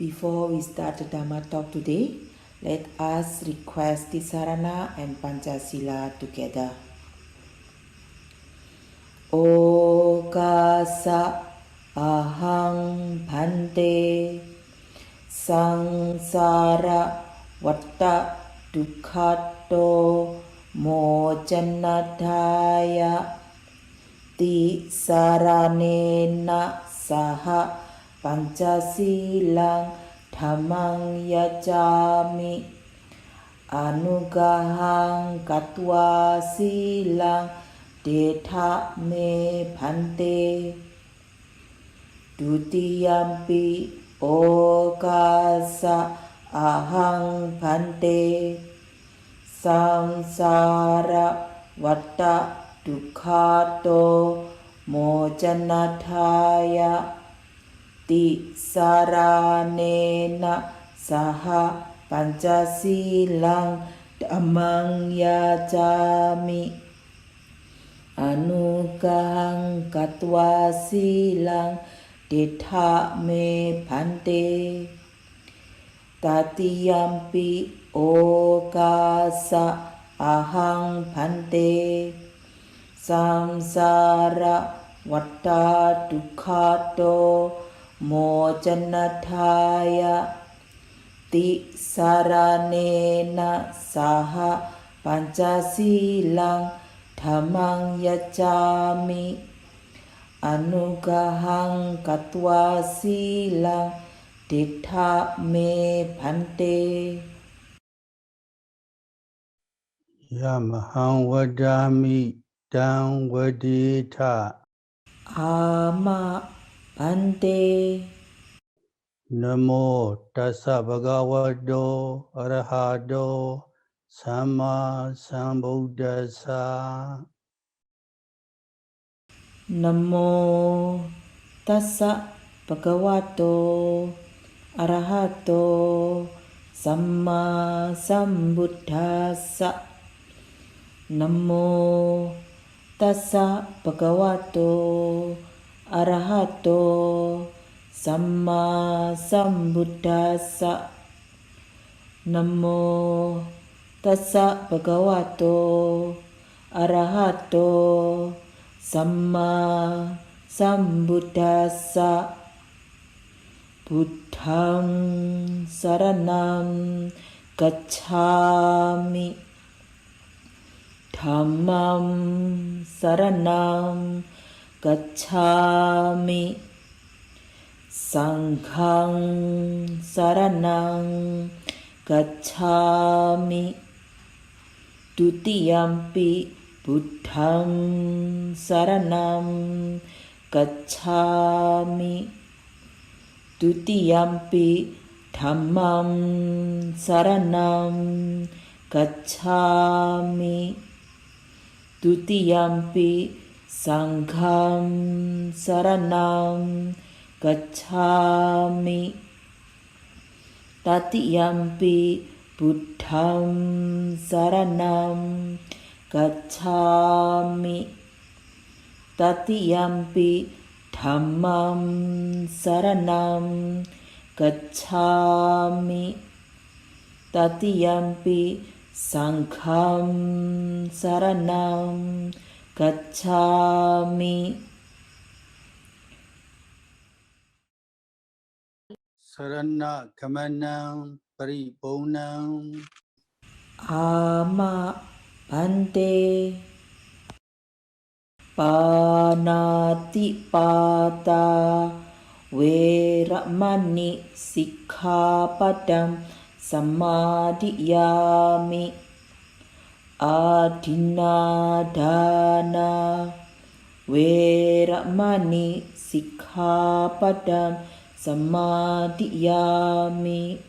Before we start the Dhamma talk today, let us request Tisarana and Panchasila together. Okasa ahang bhante sangsara vatta dukkhato mojanataya tisaranena saha pancasilang dhammang yajami anugahang katva silang Detha me bhante dutiyampi okasa ahang bhante samsara vatta dukkhato mojanataya tisaranena saha pancasilang dhammang yajami Anugahang katva silang Detha me bhante Tatiyampi okasa ahang bhante Samsara vatta dukkhato mojanataya Tisaranena saha pancasilang Dhammang yajami anugahang katva silang Detha me bhante Yamahang vadami dang vadita Ama bhante Namo tassa bhagavato arahato Samma sambuddhassa Namo tassa bhagavato arahato Samma sambuddhassa Namo tassa bhagavato arahato Samma sambuddhassa Namo tassa bhagavato arahato Samma sambuddhassa Buddhang saranam gacchami Dhammam saranam gacchami Sanghang saranam gacchami Dutiyampi Buddham saranam gacchami Dutiyampi Dhammam saranam gacchami Dutiyampi Sangham saranam gacchami Tatiyampi Buddham saranam gacchami Tatiyampi Dhammam saranam gacchami Tatiyampi Sangham saranam gacchami Sarana kamanang paribonang Ama bhante Panati pata Veramani sikkhapadam Samadhiyami Adhinadana Veramani sikkhapadam Samadhiyami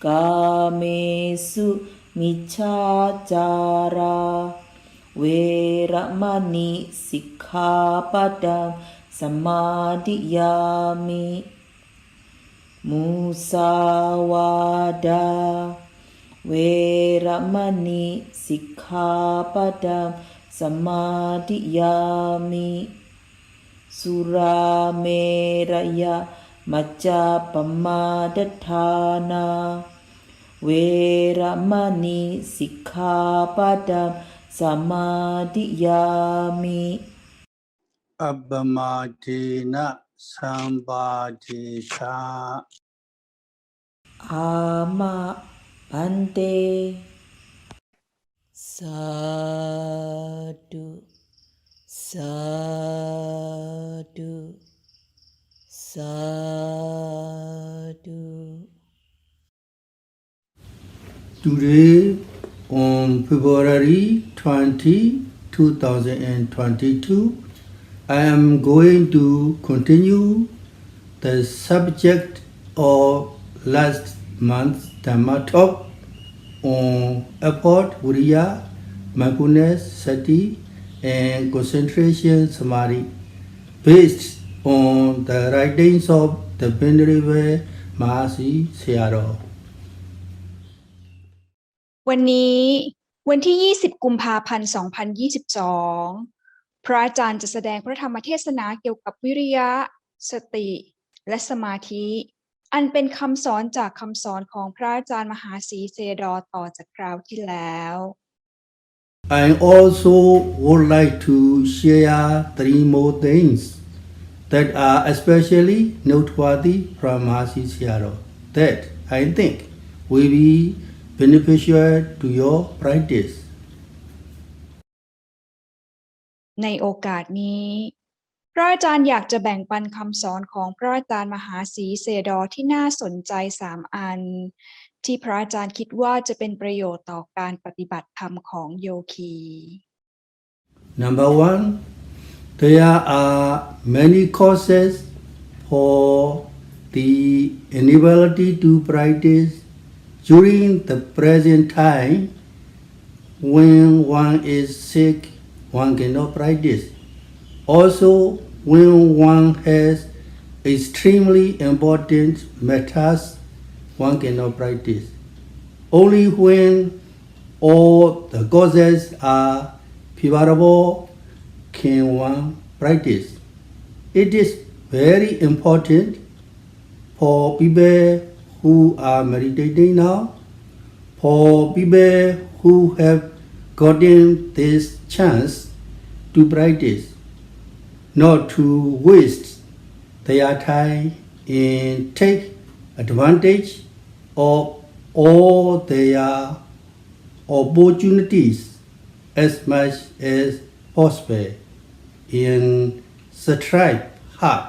Kamesu miccācara Veramani sikkhapadam Samadhiyami Musawada Veramani sikkhapadam Samadhiyami Surameraya มัจจาปมาดฐานาเวรมณีสิกขาปะทังสมาธิยามิ อัปปมาทินะสัมปาทิชาอามะพันเตสาธุสาธุสาธุ Today, on February 20, 2022, I am going to continue the subject of last month's Dhamma talk on effort, Viriya, Mindfulness, Sati, and concentration samadhi, based on the writings of the Venerable Mahasi Sayadaw. วันนี้วันที่20กุมภาพันธ์2022พระอาจารย์จะแสดงพระธรรมเทศนาเกี่ยวกับวิริยะสติและสมาธิอันเป็นคำสอนจากคำสอนของพระอาจารย์มหาศรีเซดอต่อจากคราวที่แล้ว I also would like to share three more things that are especially noteworthy from Mahasi Sayadaw that I think will be beneficial to your practice. ในโอกาสนี้พระอาจารย์อยากจะแบ่งปันคำสอนของพระอาจารย์มหาศรีเซดอที่น่าสนใจ3อันที่พระอาจารย์คิดว่าจะเป็นประโยชน์ต่อการปฏิบัติธรรมของโยคี Number one, there are many causes for the inability to practice during the present time. When one is sick, one cannot practice. Also, when one has extremely important matters, one cannot practice. Only when all the causes are favorable can one practice. It is very important for people who are meditating now, for people who have gotten this chance to practice, not to waste their time and take advantage of all their opportunities as much as possible and strive hard.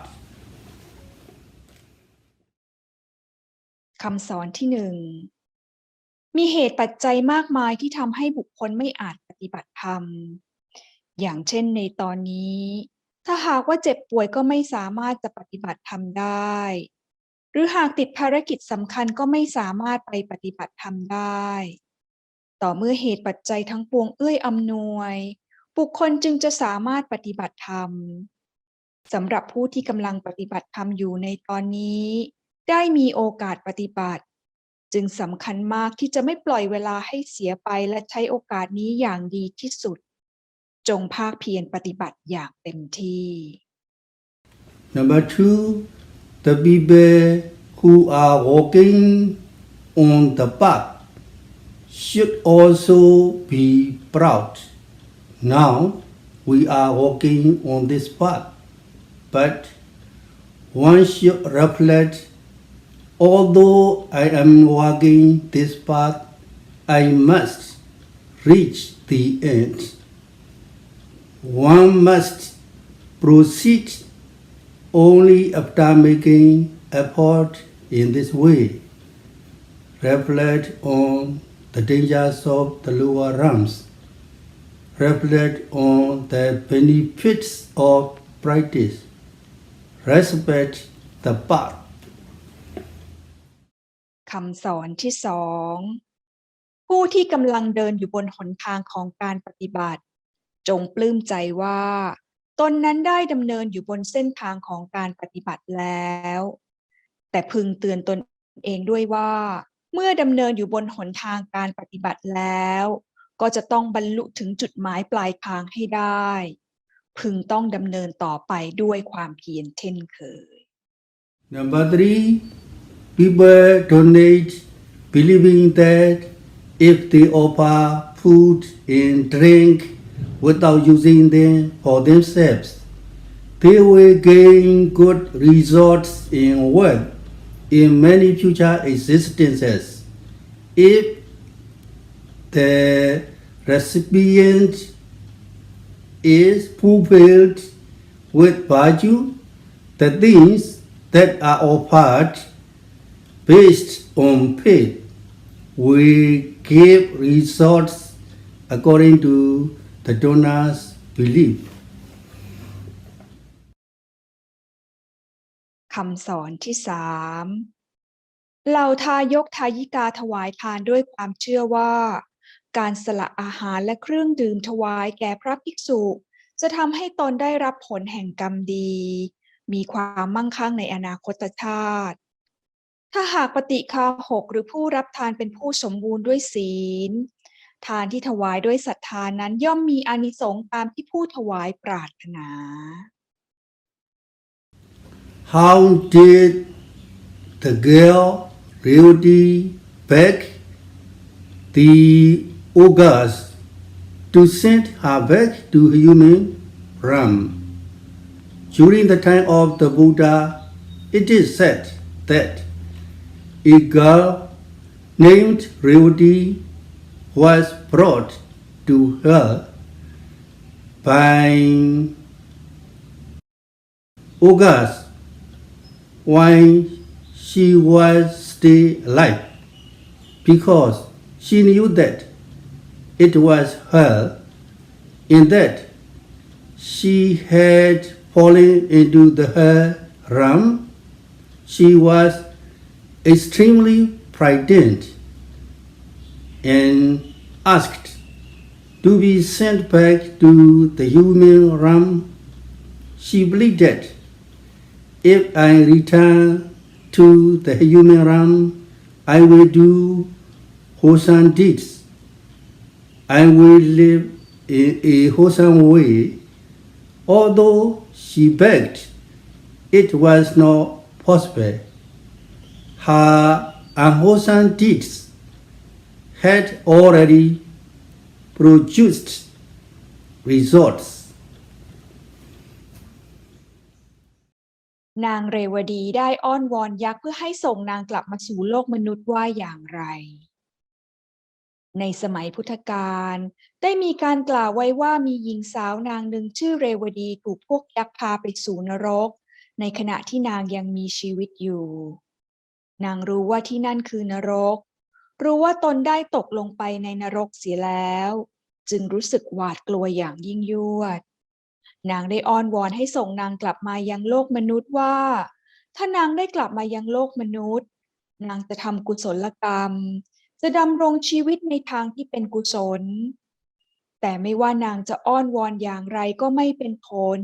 คำสอนที่1มีเหตุปัจจัยมากมายที่ทำให้บุคคลไม่อาจปฏิบัติธรรมอย่างเช่นในตอนนี้ถ้าหากว่าเจ็บป่วยก็ไม่สามารถจะปฏิบัติธรรมได้หรือหากติดภารกิจสำคัญก็ไม่สามารถไปปฏิบัติธรรมได้ต่อเมื่อเหตุปัจจัยทั้งปวงเอื้ออำนวยบุคคลจึงจะสามารถปฏิบัติธรรมสำหรับผู้ที่กำลังปฏิบัติธรรมอยู่ในตอนนี้ได้มีโอกาสปฏิบัติจึงสำคัญมากที่จะไม่ปล่อยเวลาให้เสียไปและใช้โอกาสนี้อย่างดีที่สุดจงภาคเพียรปฏิบัติอย่างเต็มที่ Number two, the people who are walking on the path should also be proud. Now we are walking on this path, but one should reflect, although I am walking this path, I must reach the end. One must proceed only after making effort in this way. Reflect on the dangers of the lower realms. Reflect on the benefits of practice. Respect the path. คำสอนที่2ผู้ที่กำลังเดินอยู่บนหนทางของการปฏิบัติจงปลื้มใจว่าตนนั้นได้ดำเนินอยู่บนเส้นทางของการปฏิบัติแล้วแต่พึงเตือนตนเองด้วยว่าเมื่อดำเนินอยู่บนหนทางการปฏิบัติแล้วก็จะต้องบรรลุถึงจุดหมายปลายทางให้ได้พึงต้องดำเนินต่อไปด้วยความเพียรเช่นเคย Number 3, people donate believing that if they offer food and drink without using them for themselves, they will gain good results in wealth in many future existences. If the recipient is fulfilled with virtue, the things that are offered based on faith will give results according to the donor's belief. คำสอนที่ 3 เหล่าทายกทายิกาถวายทานด้วยความเชื่อว่าการสละอาหารและเครื่องดื่มถวายแก่พระภิกษุจะทำให้ตนได้รับผลแห่งกรรมดีมีความมั่งคั่งในอนาคตชาติถ้าหากปฏิฆาหกหรือผู้รับทานเป็นผู้สมบูรณ์ด้วยศีลทานที่ถวายด้วยศรัทธานั้นย่อมมีอานิสงส์ตามที่ผู้ถวายปรารถนา How did the girl Reuti beg the ogres to send her back to human realm? During the time of the Buddha, it is said that a girl named Reuti was brought to her by ogres while she was still alive, because she knew that it was her, in that she had fallen into the her realm. She was extremely frightened and asked to be sent back to the human realm. She believed that if I return to the human realm, I will do wholesome deeds. I will live in a wholesome way. Although she begged, it was not possible. Her unwholesome deeds had already produced results. นางเรวดีได้อ้อนวอนยักษ์เพื่อให้ส่งนางกลับมาสู่โลกมนุษย์ว่าอย่างไรในสมัยพุทธกาลได้มีการกล่าวไว้ว่ามีหญิงสาวนางหนึ่งชื่อเรวดีถูกพวกยักษ์พาไปสู่นรกในขณะที่นางยังมีชีวิตอยู่นางรู้ว่าที่นั่นคือนรกรู้ว่าตนได้ตกลงไปในนรกเสียแล้วจึงรู้สึกหวาดกลัวอย่างยิ่งยวดนางได้อ้อนวอนให้ส่งนางกลับมายังโลกมนุษย์ว่าถ้านางได้กลับมายังโลกมนุษย์นางจะทำกุศลกรรมจะดำรงชีวิตในทางที่เป็นกุศลแต่ไม่ว่านางจะอ้อนวอนอย่างไรก็ไม่เป็นผล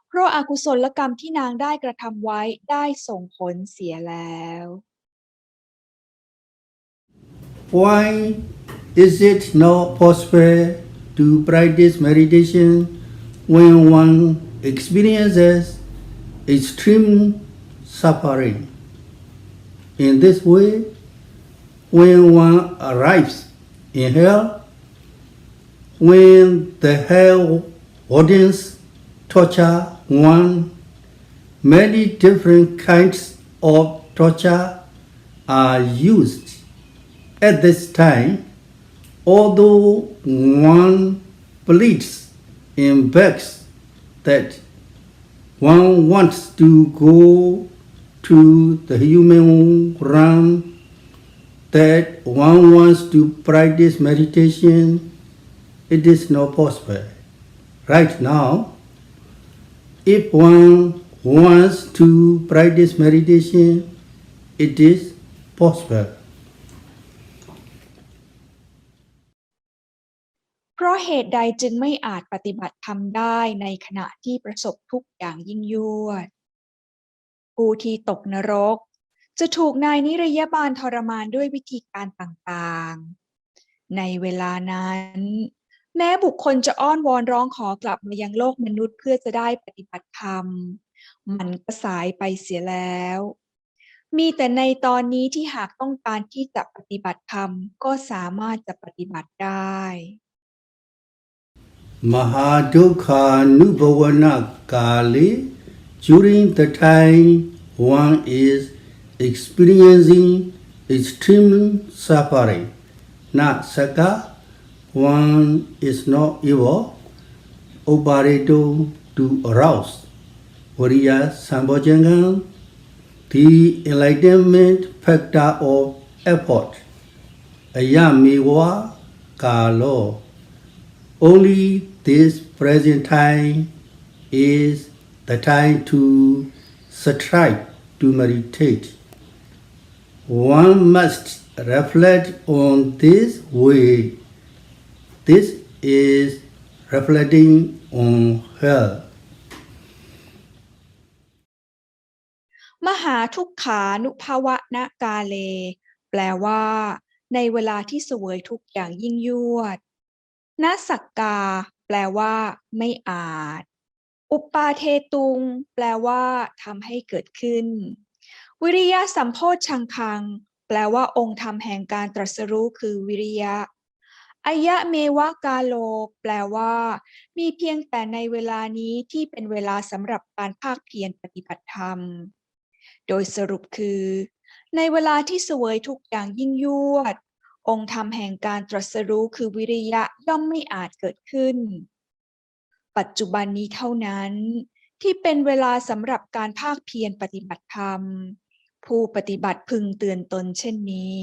เพราะอกุศลกรรมที่นางได้กระทำไว้ได้ส่งผลเสียแล้ว Why is it not possible to practice meditation when one experiences extreme suffering? In this way, when one arrives in hell, when the hell wardens torture one, many different kinds of torture are used. At this time, although one pleads and begs that one wants to go to the human realm, that one wants to practice meditation, it is not possible. Right now, if one wants to practice meditation, it is possible. เพราะเหตุใดจึงไม่อาจปฏิบัติธรรมได้ในขณะที่ประสบทุกข์อย่างยิ่งยวดผู้ที่ตกนรกจะถูกนายนิรยบาลทรมานด้วยวิธีการต่างๆในเวลานั้นแม้บุคคลจะอ้อนวอนร้องขอกลับมายังโลกมนุษย์เพื่อจะได้ปฏิบัติธรรม มันก็สายไปเสียแล้ว มีแต่ในตอนนี้ที่หากต้องการที่จะปฏิบัติธรรมก็สามารถจะปฏิบัติได้ Mahadukhanubhavana Kale, during the time one is experiencing extreme suffering, not saka, one is not evil, operato to arouse, Viriya Sambhajangan, the enlightenment factor of effort, Ayamiwa Kalo. Only this present time is the time to strive to meditate. One must reflect on this way. This is reflecting on hell. มหาทุกขานุภาวะณกาเลแปลว่าในเวลาที่เสวยทุกอย่างยิ่งยวดณสักกาแปลว่าไม่อาจอุปปาเทตุงแปลว่าทำให้เกิดขึ้นวิริยะสัมโพชฌังคังแปลว่าองค์ธรรมแห่งการตรัสรู้คือวิริยะอายะเมวะกาโลแปลว่ามีเพียงแต่ในเวลานี้ที่เป็นเวลาสำหรับการภาคเพียรปฏิบัติธรรมโดยสรุปคือในเวลาที่เสวยทุกอย่างยิ่งยวดองค์ธรรมแห่งการตรัสรู้คือวิริยะย่อมไม่อาจเกิดขึ้นปัจจุบันนี้เท่านั้นที่เป็นเวลาสำหรับการภาคเพียรปฏิบัติธรรมผู้ปฏิบัติพึงเตือนตนเช่นนี้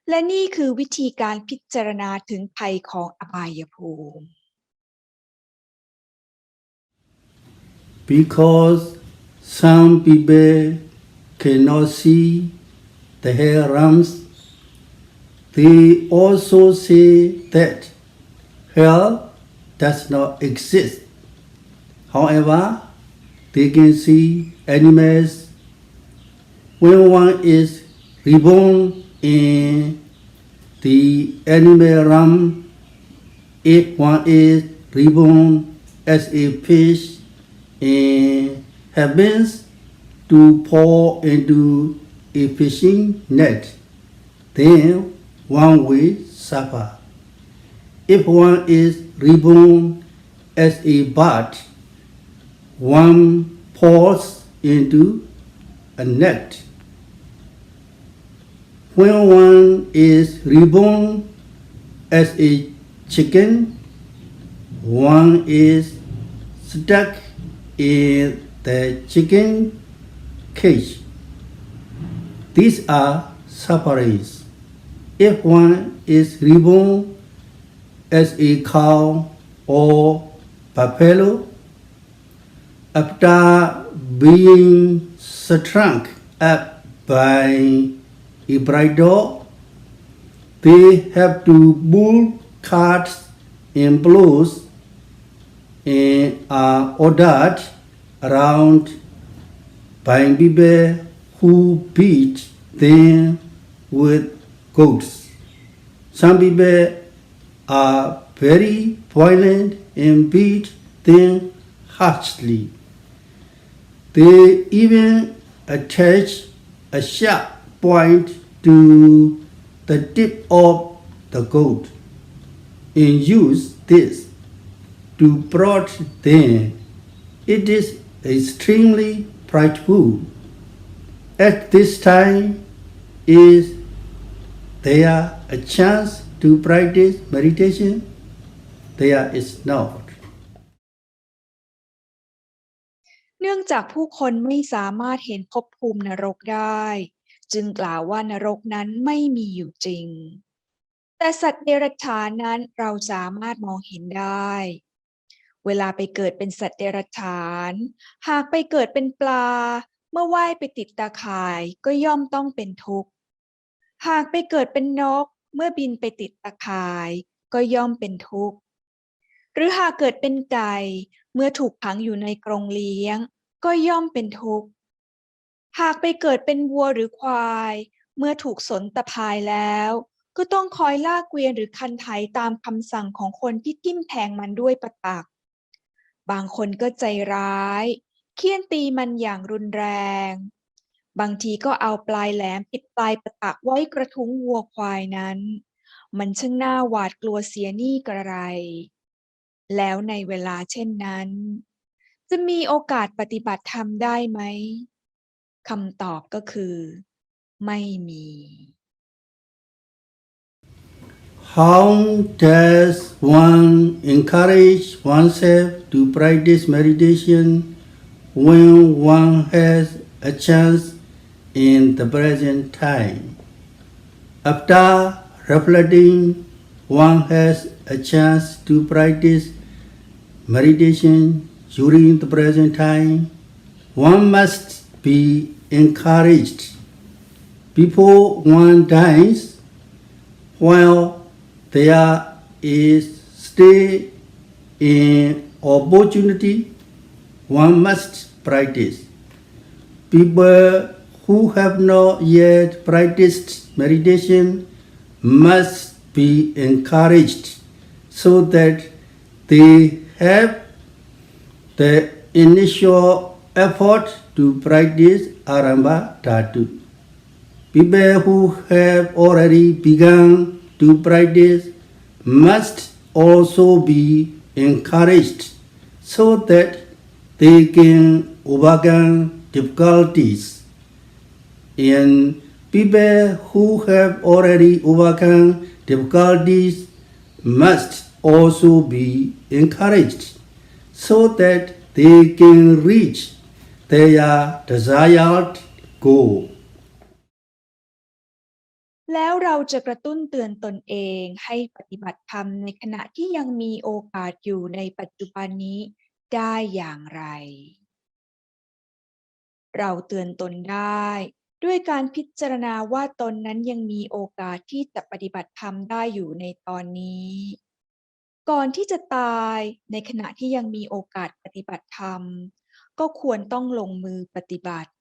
และนี่คือวิธีการพิจารณาถึงภัยของอบายภูมิ Because some people cannot see the realms, they also say that hell does not exist. However, they can see animals. When one is reborn in the animal realm, if one is reborn as a fish in heavens to fall into a fishing net, then one will suffer. If one is reborn as a bird, one falls into a net. When one is reborn as a chicken, one is stuck in the chicken cage. These are sufferings. If one is reborn as a cow or buffalo, after being shrunk up by a bridle, they have to pull carts and blows and are ordered around by people who beat them with goats. Some people are very violent and beat them harshly. They even attach a sharp point to the tip of the goat and use this to prod them. It is extremely frightful. At this time, is there a chance to practice meditation? There is not. เนื่องจากผู้คนไม่สามารถเห็นภพภูมินรกได้จึงกล่าวว่านรกนั้นไม่มีอยู่จริงแต่สัตว์เดรัจฉานนั้นเราสามารถมองเห็นได้เวลาไปเกิดเป็นสัตว์เดรัจฉานหากไปเกิดเป็นปลาเมื่อว่ายไปติดตาข่ายก็ย่อมต้องเป็นทุกข์หากไปเกิดเป็นนกเมื่อบินไปติดตาข่ายก็ย่อมเป็นทุกข์หรือหากเกิดเป็นไก่เมื่อถูกขังอยู่ในกรงเลี้ยงก็ย่อมเป็นทุกข์หากไปเกิดเป็นวัวหรือควายเมื่อถูกสนตะพายแล้วก็ต้องคอยลากเกวียนหรือคันไถตามคำสั่งของคนที่ทิ่มแทงมันด้วยประตักบางคนก็ใจร้าย เคี่ยนตีมันอย่างรุนแรง บางทีก็เอาปลายแหลมติดปลายปะตะไว้กระทุ้งวัวควายนั้น มันช่างน่าหวาดกลัวเสียนี่กระไร แล้วในเวลาเช่นนั้น จะมีโอกาสปฏิบัติธรรมได้ไหม คำตอบก็คือ ไม่มี How does one encourage oneself to practice meditation when one has a chance in the present time? After reflecting, one has a chance to practice meditation during the present time. One must be encouraged before one dies. While there is still an opportunity, one must practice. People who have not yet practiced meditation must be encouraged so that they have the initial effort to practice Arambha Dhatu. People who have already begun to practice must also be encouraged so that they can overcome difficulties. And people who have already overcome difficulties must also be encouraged so that they can reach their desired goal. แล้วเราจะกระตุ้นเตือนตนเองให้ปฏิบัติธรรมในขณะที่ยังมีโอกาสอยู่ในปัจจุบันนี้ได้อย่างไร เราเตือนตนได้ด้วยการพิจารณาว่าตนนั้นยังมีโอกาสที่จะปฏิบัติธรรมได้อยู่ในตอนนี้ ก่อนที่จะตายในขณะที่ยังมีโอกาสปฏิบัติธรรม ก็ควรต้องลงมือปฏิบัติ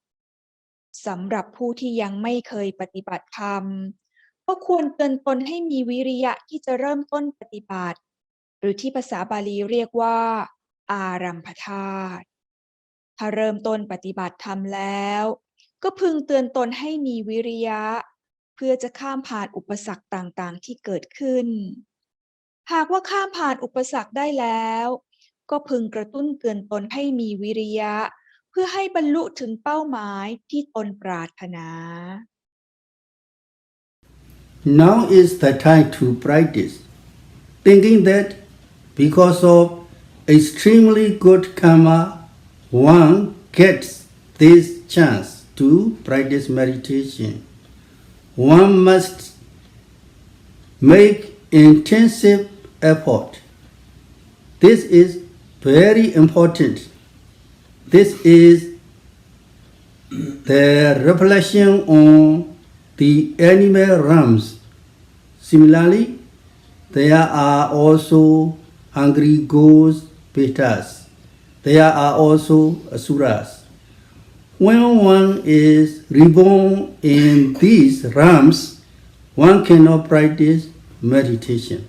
สำหรับผู้ที่ยังไม่เคยปฏิบัติธรรม ก็ควรเตือนตนให้มีวิริยะที่จะเริ่มต้นปฏิบัติ หรือที่ภาษาบาลีเรียกว่า อารัมภธาตุ ถ้าเริ่มต้นปฏิบัติธรรมแล้ว ก็พึงเตือนตนให้มีวิริยะ เพื่อจะข้ามผ่านอุปสรรคต่างๆที่เกิดขึ้น หากว่าข้ามผ่านอุปสรรคได้แล้ว ก็พึงกระตุ้นเตือนตนให้มีวิริยะ เพื่อให้บรรลุถึงเป้าหมายที่ตนปรารถนา Now is the time to practice, thinking that because of extremely good karma, one gets this chance to practice meditation. One must make intensive effort. This is very important. This is the reflection on the animal realms. Similarly, there are also hungry ghosts, petas. There are also asuras. When one is reborn in these realms, one cannot practice meditation.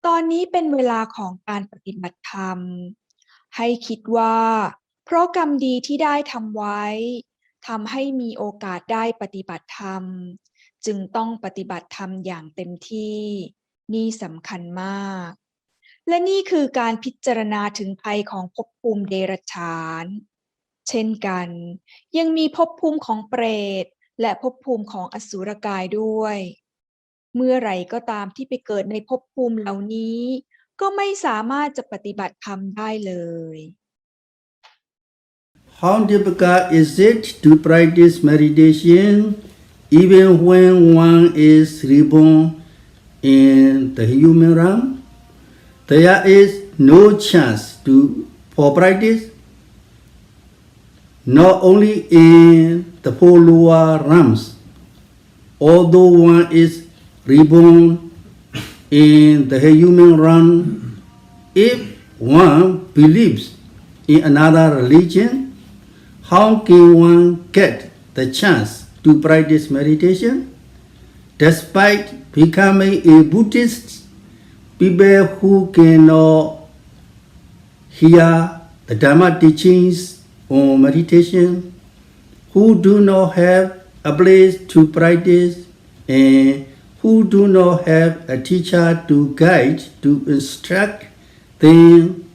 ตอนนี้เป็นเวลาของการปฏิบัติธรรม ให้คิดว่า เพราะกรรมดีที่ได้ทำไว้ทำให้มีโอกาสได้ปฏิบัติธรรม จึงต้องปฏิบัติธรรมอย่างเต็มที่ นี่สำคัญมาก และนี่คือการพิจารณาถึงภัยของภพภูมิเดรัจฉาน เช่นกัน ยังมีภพภูมิของเปรตและภพภูมิของอสุรกายด้วย เมื่อไหร่ก็ตามที่ไปเกิดในภพภูมิเหล่านี้ ก็ไม่สามารถจะปฏิบัติธรรมได้เลย How difficult is it to practice meditation even when one is reborn in the human realm? There is no chance for practice, not only in the four lower realms. Although one is reborn in the human realm, if one believes in another religion, how can one get the chance to practice meditation? Despite becoming a Buddhist, people who cannot hear the Dhamma teachings on meditation, who do not have a place to practice and who do not have a teacher to guide, to instruct, them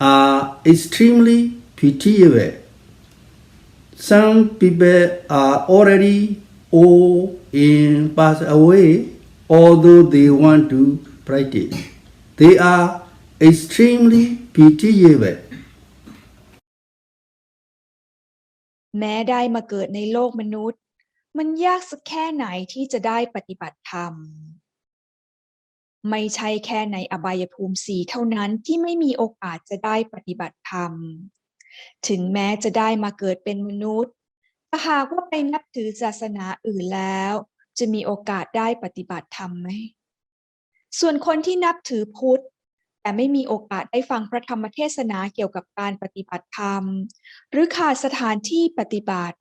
are extremely pitiable. Some people are already old and passed away, although they want to practice. They are extremely pitiable. แม้ได้มาเกิดในโลกมนุษย์มันยากสักแค่ไหนที่จะได้ปฏิบัติธรรมไม่ใช่แค่ในอบายภูมิ4เท่านั้นที่ไม่มีโอกาสจะได้ปฏิบัติธรรมถึงแม้จะได้มาเกิดเป็นมนุษย์ถ้าหากว่าไปนับถือศาสนาอื่นแล้วจะมีโอกาสได้ปฏิบัติธรรมไหมส่วนคนที่นับถือพุทธแต่ไม่มีโอกาสได้ฟังพระธรรมเทศนาเกี่ยวกับการปฏิบัติธรรมหรือขาดสถานที่ปฏิบัติ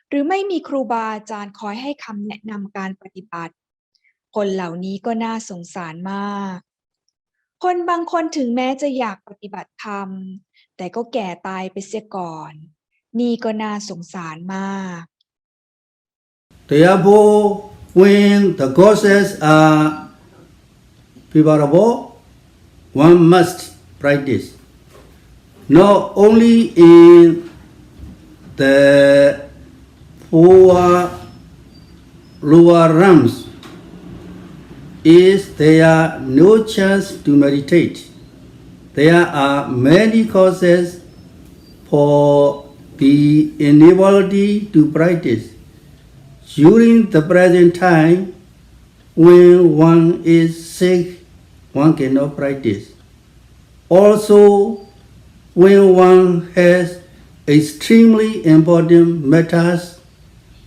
หรือไม่มีครูบาอาจารย์คอยให้คำแนะนำการปฏิบัติคนเหล่านี้ก็น่าสงสารมากคนบางคนถึงแม้จะอยากปฏิบัติธรรมแต่ก็แก่ตายไปเสียก่อนนี่ก็น่าสงสารมาก Therefore, when the causes are favorable, one must practice. Not only in the four lower realms is there no chance to meditate. There are many causes for the inability to practice. During the present time, when one is sick, one cannot practice. Also, when one has extremely important matters,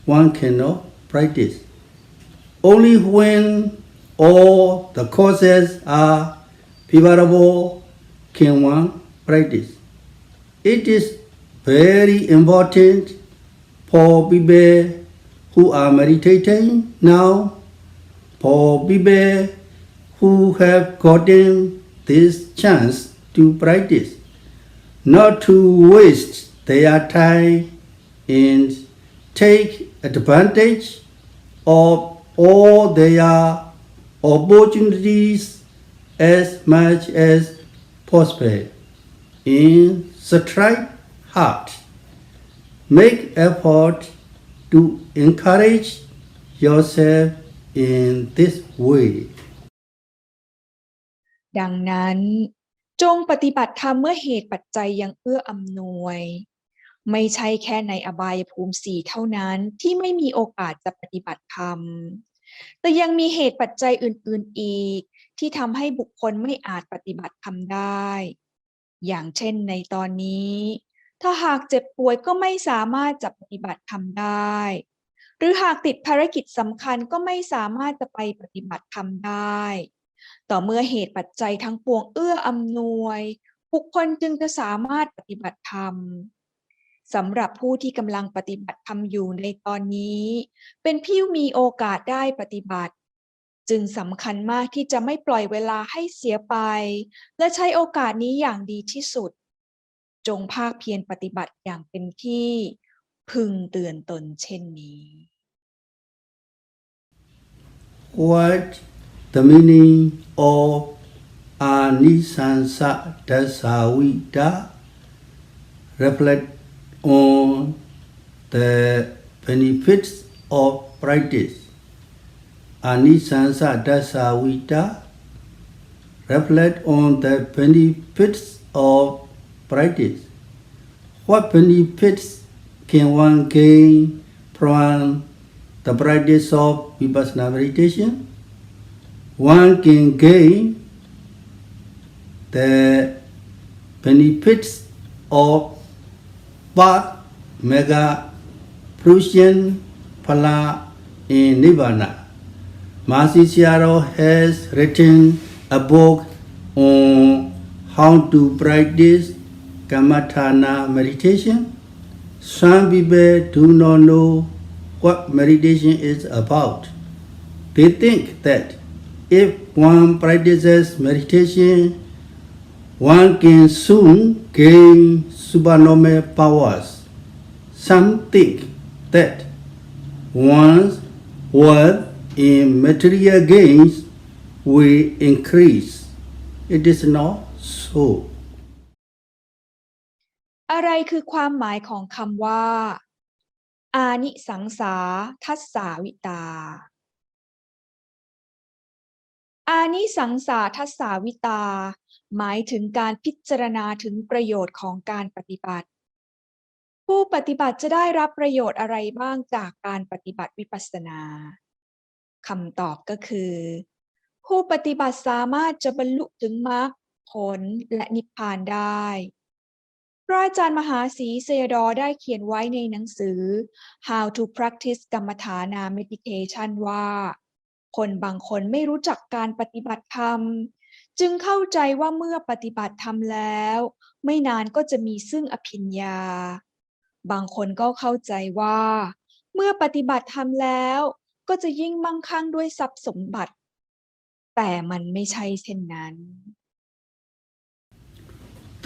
one cannot practice. Only when all the causes are favorable can one practice. It is very important for people who are meditating now, for people who have gotten this chance to practice, not to waste their time and take advantage of all their opportunities as much as possible. In strike hard, make effort to encourage yourself in this way. ดังนั้นจงปฏิบัติธรรมเมื่อเหตุปัจจัยยังเอื้ออำนวยไม่ใช่แค่ในอบายภูมิ4เท่านั้นที่ไม่มีโอกาสจะปฏิบัติธรรมแต่ยังมีเหตุปัจจัยอื่นๆอีกที่ทำให้บุคคลไม่อาจปฏิบัติธรรมได้อย่างเช่นในตอนนี้ถ้าหากเจ็บป่วยก็ไม่สามารถจะปฏิบัติธรรมได้หรือหากติดภารกิจสำคัญก็ไม่สามารถจะไปปฏิบัติธรรมได้ต่อเมื่อเหตุปัจจัยทั้งปวงเอื้ออำนวยบุคคลจึงจะสามารถปฏิบัติธรรมสำหรับผู้ที่กำลังปฏิบัติธรรมอยู่ในตอนนี้เป็นผู้มีโอกาสได้ปฏิบัติจึงสำคัญมากที่จะไม่ปล่อยเวลาให้เสียไปและใช้โอกาสนี้อย่างดีที่สุดจงภาคเพียรปฏิบัติอย่างเต็มที่พึงเตือนตนเช่นนี้ What the meaning of Anisansa Dasawita reflect on the benefits of practice. Anisansa Dasawita reflect on the benefits of practice. What benefits can one gain from the practice of vipassana meditation? One can gain the benefits of path, mega, fruition, phala, and nibbana. Mahasi Sayadaw has written a book on how to practice Kammatthana meditation. Some people do not know what meditation is about. They think that if one practices meditation, one can soon gain supernormal powers. Some think that one's worth in material gains will increase. It is not so. อะไรคือความหมายของคำว่า อานิสังสาทัสสาวิตา อานิสังสาทัสสาวิตา หมายถึงการพิจารณาถึงประโยชน์ของการปฏิบัติ ผู้ปฏิบัติจะได้รับประโยชน์อะไรบ้างจากการปฏิบัติวิปัสสนาคำตอบก็คือ ผู้ปฏิบัติสามารถจะบรรลุถึงมรรคผลและนิพพานได้พระอาจารย์มหาศรีสยดอได้เขียนไว้ในหนังสือ How to Practice กรรมฐานา Meditation ว่าคนบางคนไม่รู้จักการปฏิบัติธรรมจึงเข้าใจว่าเมื่อปฏิบัติธรรมแล้วไม่นานก็จะมีซึ่งอภิญญาบางคนก็เข้าใจว่าเมื่อปฏิบัติธรรมแล้วก็จะยิ่งมั่งคั่งด้วยทรัพย์สมบัติแต่มันไม่ใช่เช่นนั้น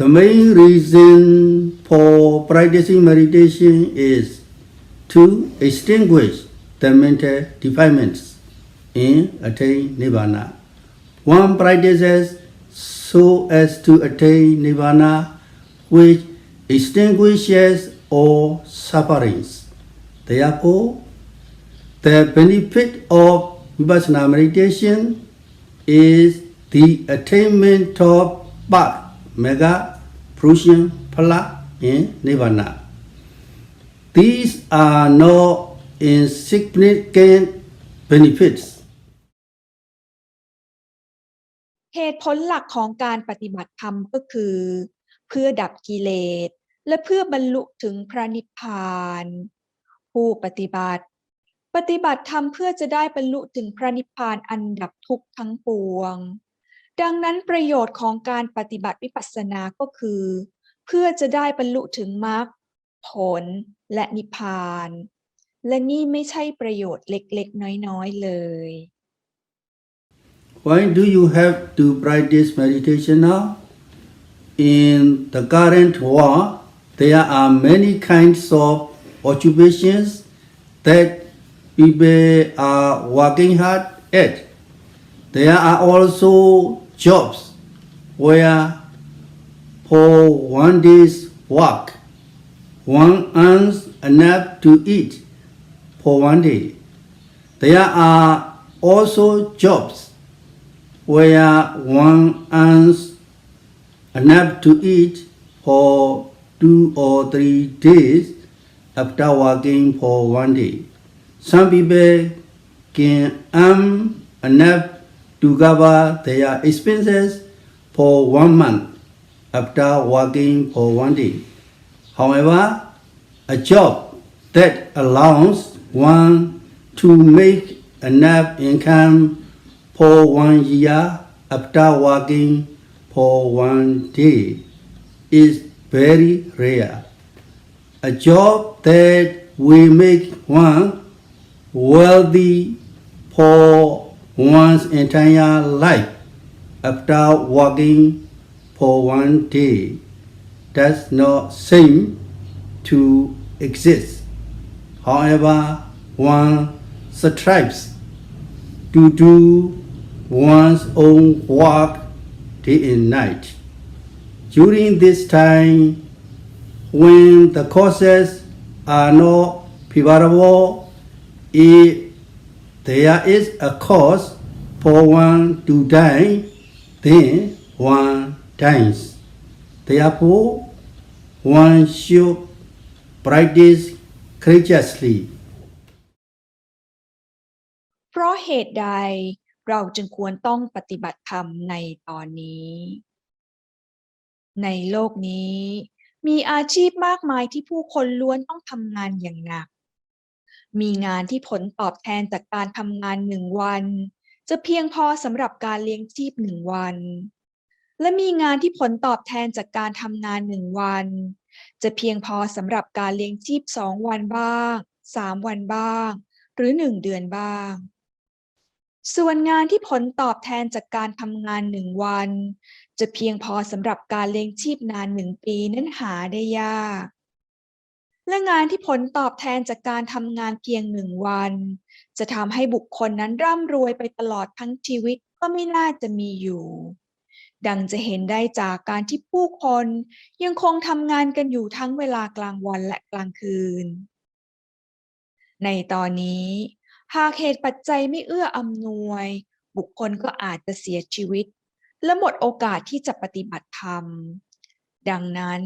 The main reason for practicing meditation is to extinguish the mental defilements and attain nirvana. One practices so as to attain nirvana, which extinguishes all sufferings. Therefore, the benefit of vipassana meditation is the attainment of path, mega, fruition, phala, and nirvana. These are not insignificant benefits. เหตุผลหลักของการปฏิบัติธรรมก็คือเพื่อดับกิเลสและเพื่อบรรลุถึงพระนิพพานผู้ปฏิบัติธรรมเพื่อจะได้บรรลุถึงพระนิพพานอันดับทุกข์ทั้งปวงดังนั้นประโยชน์ของการปฏิบัติวิปัสสนาก็คือเพื่อจะได้บรรลุถึงมรรคผลและนิพพานและนี่ไม่ใช่ประโยชน์เล็กๆน้อยๆเลย Why do you have to practice meditation now? In the current world, there are many kinds of occupations that people are working hard at. There are also jobs where for one day's work, one earns enough to eat for one day. There are also jobs where one earns enough to eat for 2 or 3 days after working for one day. Some people can earn enough to cover their expenses for 1 month after working for one day. However, a job that allows one to make enough income for 1 year after working for one day is very rare. A job that will make one wealthy for one's entire life after working for one day does not seem to exist. However, one strives to do one's own work day and night. During this time, when the causes are not favorable, if there is a cause for one to die, then one dies. Therefore, one should practice courageously. เพราะเหตุใดเราจึงควรต้องปฏิบัติธรรมในตอนนี้ ในโลกนี้มีอาชีพมากมายที่ผู้คนล้วนต้องทำงานอย่างหนัก มีงานที่ผลตอบแทนจากการทำงาน1 วันจะเพียงพอสำหรับการเลี้ยงชีพ1 วัน และมีงานที่ผลตอบแทนจากการทำงาน1 วันจะเพียงพอสำหรับการเลี้ยงชีพ2 วันบ้าง3 วันบ้างหรือ1 เดือนบ้างส่วนงานที่ผลตอบแทนจากการทำงาน1 วัน จะเพียงพอสำหรับการเลี้ยงชีพนาน1 ปีนั้นหาได้ยากและงานที่ผลตอบแทนจากการทำงานเพียง1 วันจะทำให้บุคคลนั้นร่ำรวยไปตลอดทั้งชีวิตก็ไม่น่าจะมีอยู่ดังจะเห็นได้จากการที่ผู้คนยังคงทำงานกันอยู่ทั้งเวลากลางวันและกลางคืนในตอนนี้หากเหตุปัจจัยไม่เอื้ออำนวยบุคคลก็อาจจะเสียชีวิตและหมดโอกาสที่จะปฏิบัติธรรมดังนั้น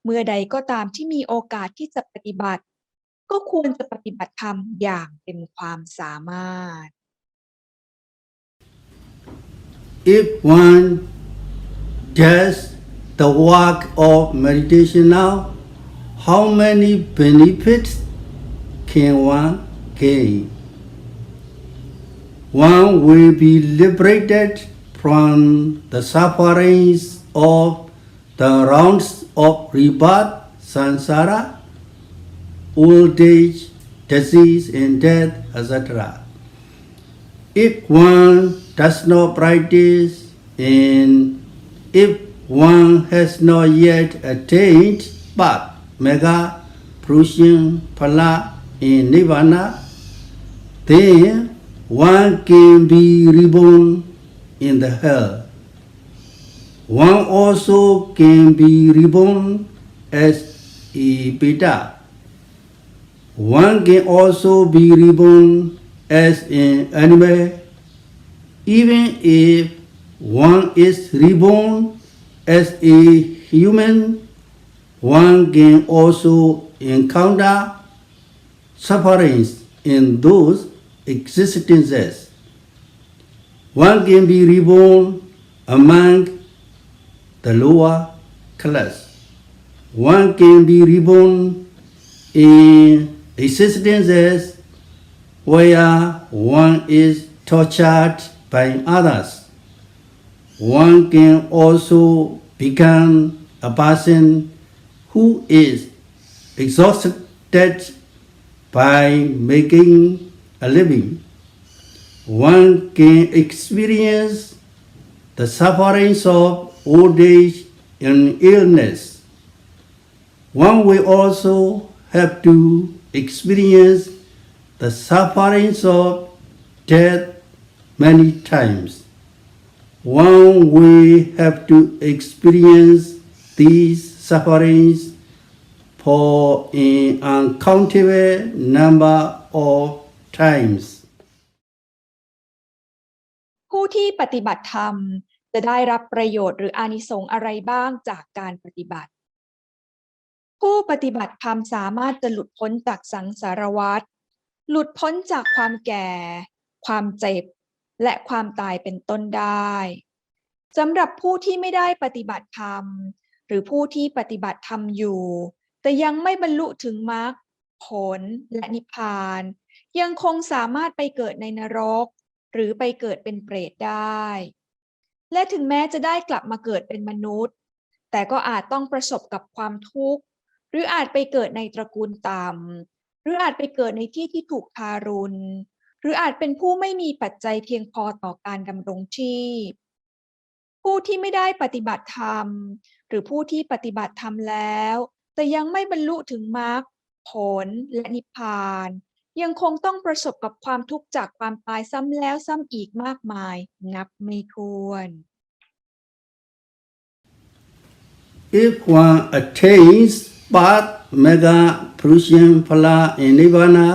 เมื่อใดก็ตามที่มีโอกาสที่จะปฏิบัติก็ควรจะปฏิบัติธรรมอย่างเต็มความสามารถ If one does the work of meditation now, how many benefits can one gain? One will be liberated from the sufferings of the rounds of rebirth, samsara, old age, disease and death, etc. If one does not practice and if one has not yet attained but mega, prushing, phala and nirvana, then one can be reborn in the hell. One also can be reborn as a beta. One can also be reborn as an animal. Even if one is reborn as a human, one can also encounter sufferings in those existences. One can be reborn among the lower class. One can be reborn in existences where one is tortured by others. One can also become a person who is exhausted by making a living. One can experience the sufferings of old age and illness. One will also have to experience the sufferings of death many times. One will have to experience these sufferings for an uncountable number of times. ผู้ที่ปฏิบัติธรรมจะได้รับประโยชน์หรืออานิสงส์อะไรบ้างจากการปฏิบัติผู้ปฏิบัติธรรมสามารถจะหลุดพ้นจากสังสารวัฏหลุดพ้นจากความแก่ความเจ็บและความตายเป็นต้นได้สำหรับผู้ที่ไม่ได้ปฏิบัติธรรมหรือผู้ที่ปฏิบัติธรรมอยู่แต่ยังไม่บรรลุถึงมรรคผลและนิพพานยังคงสามารถไปเกิดในนรกหรือไปเกิดเป็นเปรตได้และถึงแม้จะได้กลับมาเกิดเป็นมนุษย์แต่ก็อาจต้องประสบกับความทุกข์หรืออาจไปเกิดในตระกูลต่ำหรืออาจไปเกิดในที่ที่ถูกทารุณหรืออาจเป็นผู้ไม่มีปัจจัยเพียงพอต่อการดำรงชีพผู้ที่ไม่ได้ปฏิบัติธรรมหรือผู้ที่ปฏิบัติธรรมแล้วแต่ยังไม่บรรลุถึงมรรคผลและนิพพานยังคงต้องประสบกับความทุกข์จากความตายซ้ำแล้วซ้ำอีกมากมายนับไม่ถ้วน If one attains path, mega, prushing, phala and nirvana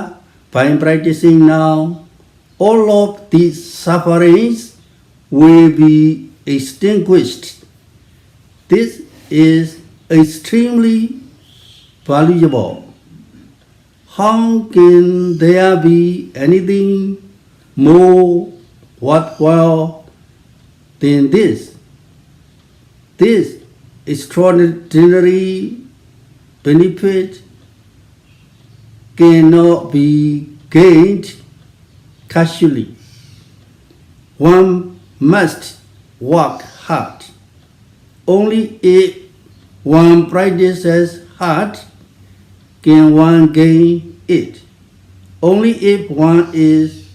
by practicing now, all of these sufferings will be extinguished. This is extremely valuable. How can there be anything more worthwhile than this? This extraordinary benefit cannot be gained casually. One must work hard. Only if one practices hard can one gain it. Only if one is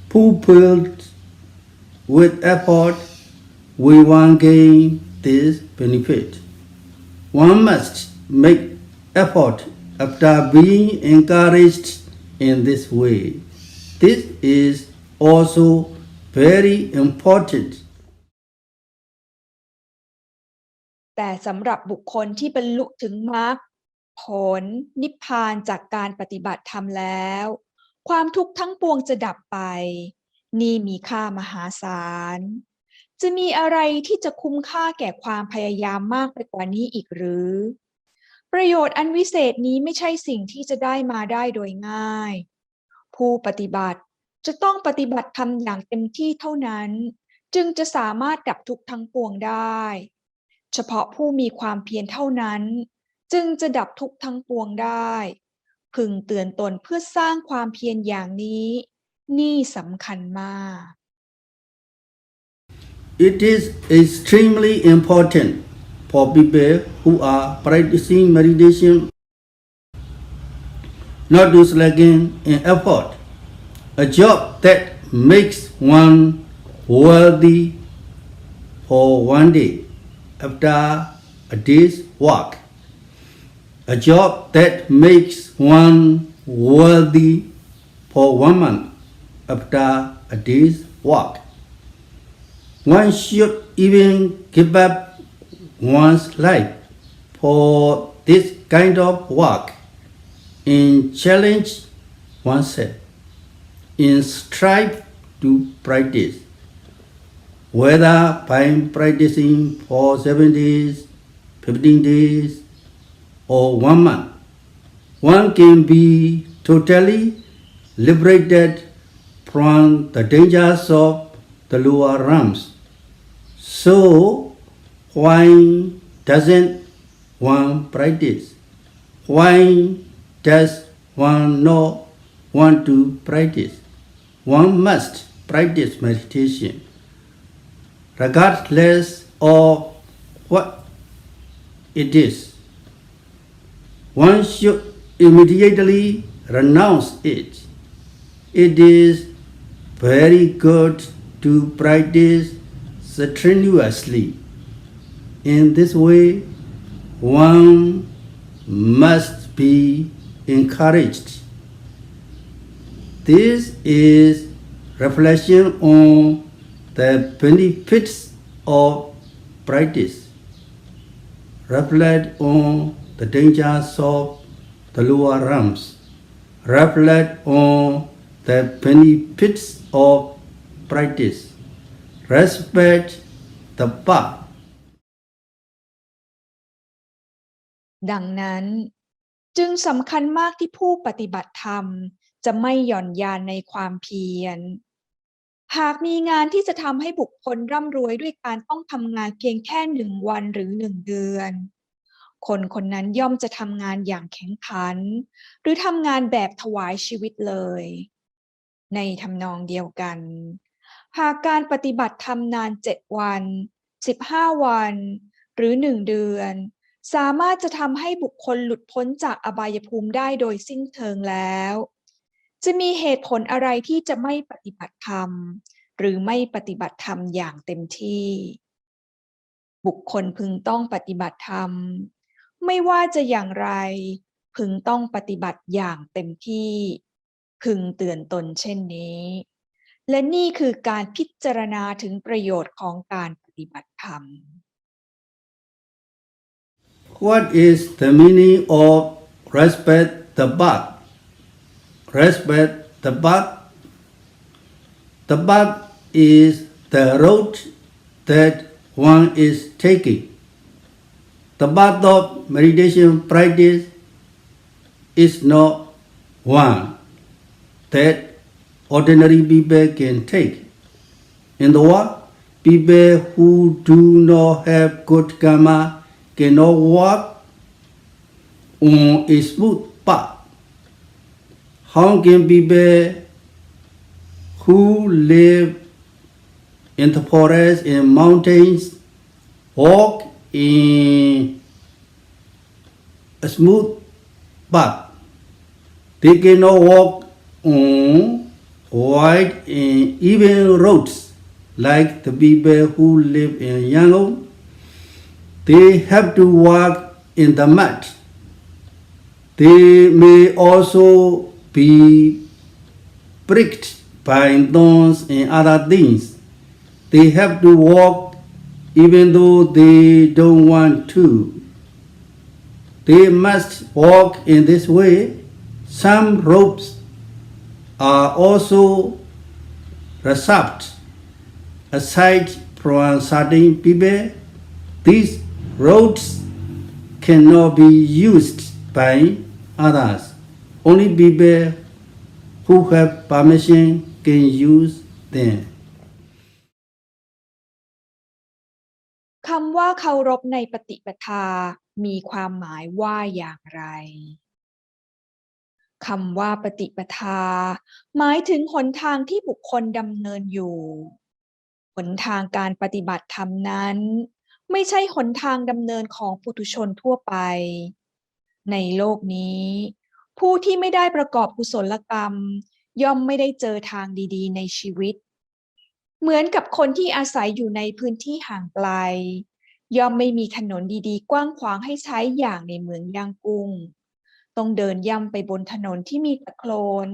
pupilled with effort we want gain this benefit. One must make effort after being encouraged in this way. This is also very important. แต่สำหรับบุคคลที่บรรลุถึงมรรคผลนิพพานจากการปฏิบัติธรรมแล้วความทุกข์ทั้งปวงจะดับไปนี่มีค่ามหาศาลจะมีอะไรที่จะคุ้มค่าแก่ความพยายามมากไปกว่านี้อีกหรือประโยชน์อันวิเศษนี้ไม่ใช่สิ่งที่จะได้มาได้โดยง่ายผู้ปฏิบัติจะต้องปฏิบัติธรรมอย่างเต็มที่เท่านั้นจึงจะสามารถดับทุกข์ทั้งปวงได้เฉพาะผู้มีความเพียรเท่านั้นจึงจะดับทุกข์ทั้งปวงได้พึงเตือนตนเพื่อสร้างความเพียรอย่างนี้นี่สำคัญมาก It is extremely important for people who are practicing meditation not to slacken in effort. A job that makes one wealthy for one day after a day's work. A job that makes one wealthy for 1 month after a day's work. One should even give up one's life for this kind of work and challenge oneself in strive to practice. Whether by practicing for 7 days, 15 days, or 1 month, one can be totally liberated from the dangers of the lower realms. So, why doesn't one practice? Why does one not want to practice? One must practice meditation, regardless of what it is. One should immediately renounce it. It is very good to practice strenuously. In this way, one must be encouraged. This is reflection on the benefits of practice. Reflect on the dangers of the lower realms. Reflect on the benefits of practice. Respect the path. ดังนั้นจึงสำคัญมากที่ผู้ปฏิบัติธรรมจะไม่หย่อนยานในความเพียรหากมีงานที่จะทำให้บุคคลร่ำรวยด้วยการต้องทำงานเพียงแค่1 วันหรือ1 เดือนคนคนนั้นย่อมจะทำงานอย่างแข็งขันหรือทำงานแบบถวายชีวิตเลยในทำนองเดียวกันหากการปฏิบัติธรรมนาน7 วัน15 วันหรือ1 เดือนสามารถจะทำให้บุคคลหลุดพ้นจากอบายภูมิได้โดยสิ้นเชิงแล้วจะมีเหตุผลอะไรที่จะไม่ปฏิบัติธรรมหรือไม่ปฏิบัติธรรมอย่างเต็มที่บุคคลพึงต้องปฏิบัติธรรมไม่ว่าจะอย่างไรพึงต้องปฏิบัติอย่างเต็มที่พึงเตือนตนเช่นนี้และนี่คือการพิจารณาถึงประโยชน์ของการปฏิบัติธรรม What is the meaning of respect the path? Respect the path. The path is the road that one is taking. The path of meditation practice is not one that ordinary people can take. In the world, people who do not have good karma cannot walk on a smooth path. How can people who live in the forest and mountains walk in a smooth path? They cannot walk on wide and even roads. like the people who live in Yangon. They have to walk in the mud. They may also be pricked by thorns and other things. They have to walk even though they don't want to. They must walk in this way. Some ropes are also reserved aside from certain people. These roads cannot be used by others. Only people who have permission can use them. คำว่าเคารพในปฏิปทามีความหมายว่าอย่างไร คำว่าปฏิปทาหมายถึงหนทางที่บุคคลดำเนินอยู่หนทางการปฏิบัติธรรมนั้นไม่ใช่หนทางดำเนินของปุถุชนทั่วไปในโลกนี้ผู้ที่ไม่ได้ประกอบกุศลกรรมย่อมไม่ได้เจอทางดีๆในชีวิตเหมือนกับคนที่อาศัยอยู่ในพื้นที่ห่างไกลย่อมไม่มีถนนดีๆกว้างขวางให้ใช้อย่างในเมืองย่างกุ้งต้องเดินย่ำไปบนถนนที่มีตะโคลน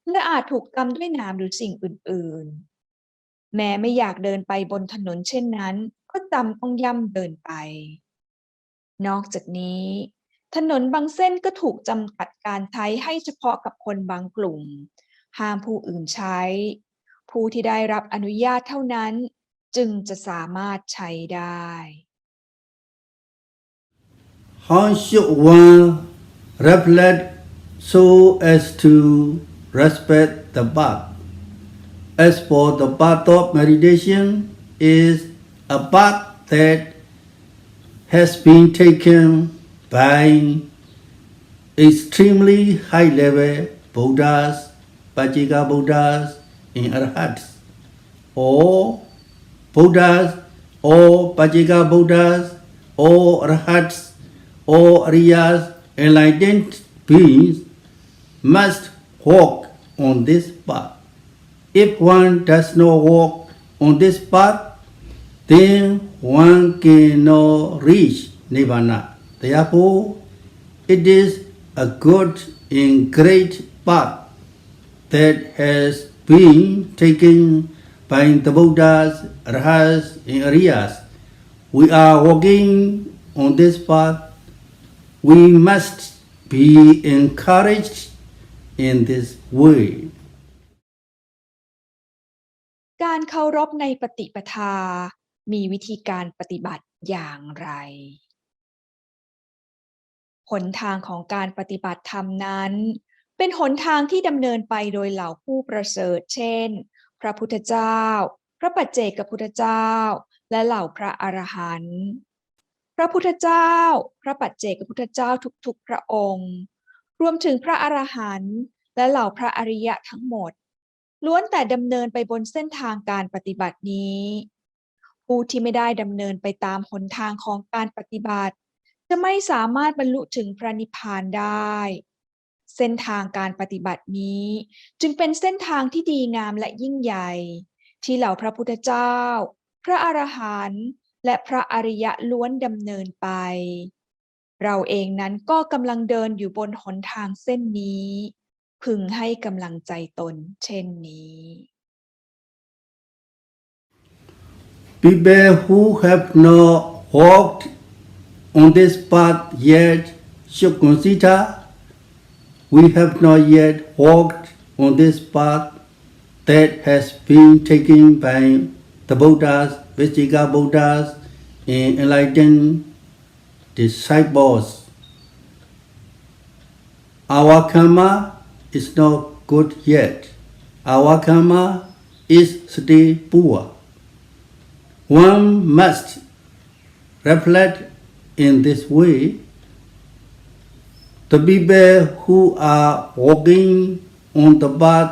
และอาจถูกตำด้วยน้ำหรือสิ่งอื่นๆแม้ไม่อยากเดินไปบนถนนเช่นนั้นก็จำต้องย่ำเดินไปนอกจากนี้ถนนบางเส้นก็ถูกจำกัดการใช้ให้เฉพาะกับคนบางกลุ่มห้ามผู้อื่นใช้ผู้ที่ได้รับอนุญาตเท่านั้นจึงจะสามารถใช้ได้ How should one reflect so as to respect the path? As for the path of meditation is a path that has been taken by extremely high level Buddhas, Pajika Buddhas, and Arhats, or Buddhas, or Pajika Buddhas, or Arhats, or Ariyas, enlightened beings must walk on this path. If one does not walk on this path, then one cannot reach Nirvana. Therefore, it is a good and great path that has been taken by the Buddhas, Arhats, and Ariyas. We are walking on this path. We must be encouraged in this way. การเคารพในปฏิปทามีวิธีการปฏิบัติอย่างไรหนทางของการปฏิบัติธรรมนั้นเป็นหนทางที่ดำเนินไปโดยเหล่าผู้ประเสริฐเช่นพระพุทธเจ้าพระปัจเจกพุทธเจ้าและเหล่าพระอรหันต์พระพุทธเจ้าพระปัจเจกพุทธเจ้าทุกๆพระองค์รวมถึงพระอรหันต์และเหล่าพระอริยะทั้งหมดล้วนแต่ดำเนินไปบนเส้นทางการปฏิบัตินี้ผู้ที่ไม่ได้ดำเนินไปตามหนทางของการปฏิบัติจะไม่สามารถบรรลุถึงพระนิพพานได้เส้นทางการปฏิบัตินี้จึงเป็นเส้นทางที่ดีงามและยิ่งใหญ่ที่เหล่าพระพุทธเจ้าพระอรหันต์และพระอริยะล้วนดำเนินไปเราเองนั้นก็กำลังเดินอยู่บนหนทางเส้นนี้พึงให้กำลังใจตนเช่นนี้ People who have not walked on this path yet should consider we have not yet walked on this path that has been taken by the Buddhas, Vajika Buddhas, and enlightened disciples. Our karma is not good yet. Our karma is still poor. One must reflect in this way. The people who are walking on the path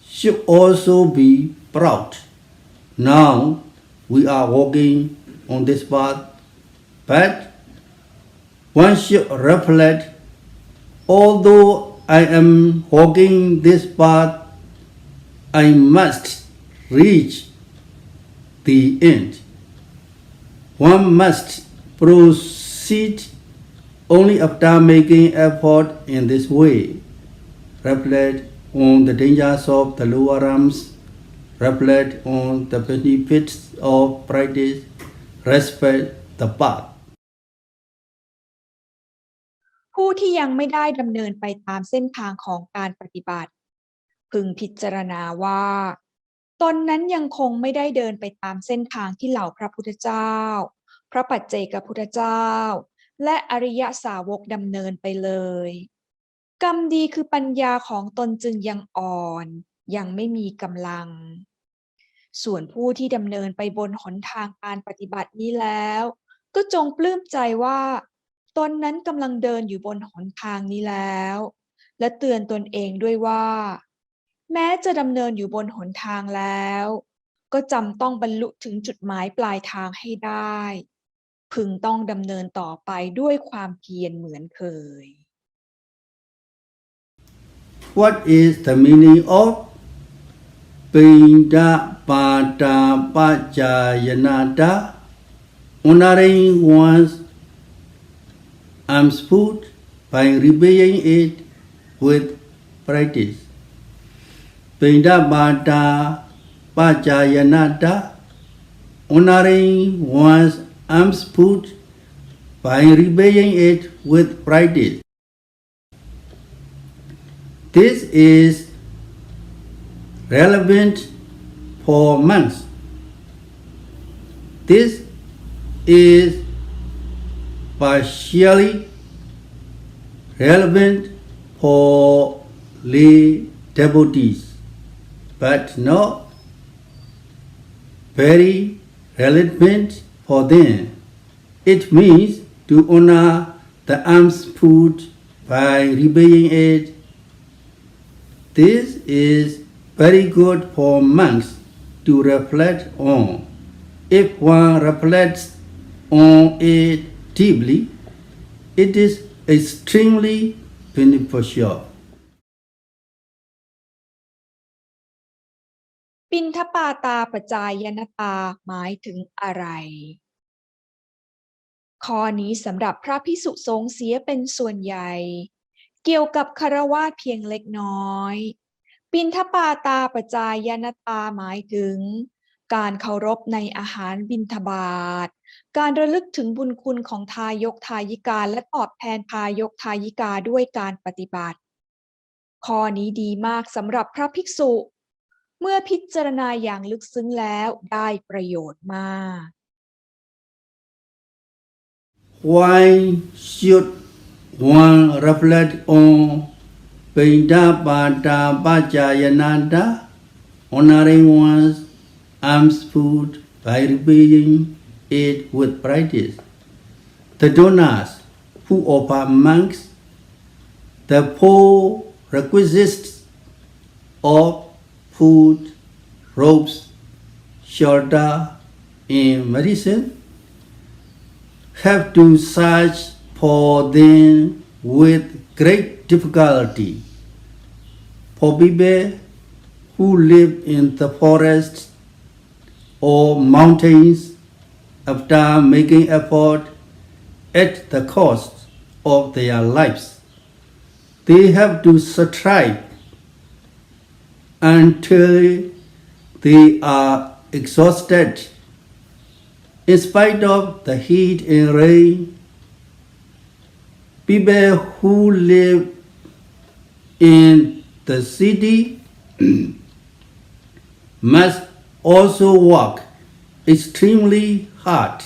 should also be proud. Now we are walking on this path, but one should reflect, although I am walking this path, I must reach the end. One must proceed only after making effort in this way. Reflect on the dangers of the lower realms. Reflect on the benefits of practice. Respect the path. ผู้ที่ยังไม่ได้ดำเนินไปตามเส้นทางของการปฏิบัติพึงพิจารณาว่าตนนั้นยังคงไม่ได้เดินไปตามเส้นทางที่เหล่าพระพุทธเจ้าพระปัจเจกพุทธเจ้าและอริยสาวกดำเนินไปเลยกรรมดีคือปัญญาของตนจึงยังอ่อนยังไม่มีกำลังส่วนผู้ที่ดำเนินไปบนหนทางการปฏิบัตินี้แล้วก็จงปลื้มใจว่าตนนั้นกำลังเดินอยู่บนหนทางนี้แล้วและเตือนตนเองด้วยว่าแม้จะดำเนินอยู่บนหนทางแล้วก็จำต้องบรรลุถึงจุดหมายปลายทางให้ได้พึงต้องดำเนินต่อไปด้วยความเพียรเหมือนเคย What is the meaning of Pinda Pada Pajayanata? Honoring one's arms foot by repaying it with practice. Pinda Pada Pajayanata. Honoring one's arms foot by repaying it with practice. This is relevant for monks. This is partially relevant for lay devotees, but not very relevant for them. It means to honor the alms food by repaying it. This is very good for monks to reflect on. If one reflects on it deeply, it is extremely beneficial. ปิณฑปาตาปจายนตาหมายถึงอะไรข้อนี้สำหรับพระภิกษุสงฆ์เสียเป็นส่วนใหญ่เกี่ยวกับฆราวาสเพียงเล็กน้อยปิณฑปาตาปจายนตาหมายถึงการเคารพในอาหารบิณฑบาตการระลึกถึงบุญคุณของทายกทายิกาและตอบแทนทายกทายิกาด้วยการปฏิบัติข้อนี้ดีมากสำหรับพระภิกษุเมื่อพิจารณาอย่างลึกซึ้งแล้วได้ประโยชน์มาก Why should one reflect on Pinda Pada Pajayanata, honoring one's alms food by repaying it with practice? The donors who offer monks the four requisites of food, robes, shelter, and medicine have to search for them with great difficulty. For people who live in the forests or mountains, after making effort at the cost of their lives, they have to strive until they are exhausted. In spite of the heat and rain, people who live in the city must also work extremely hard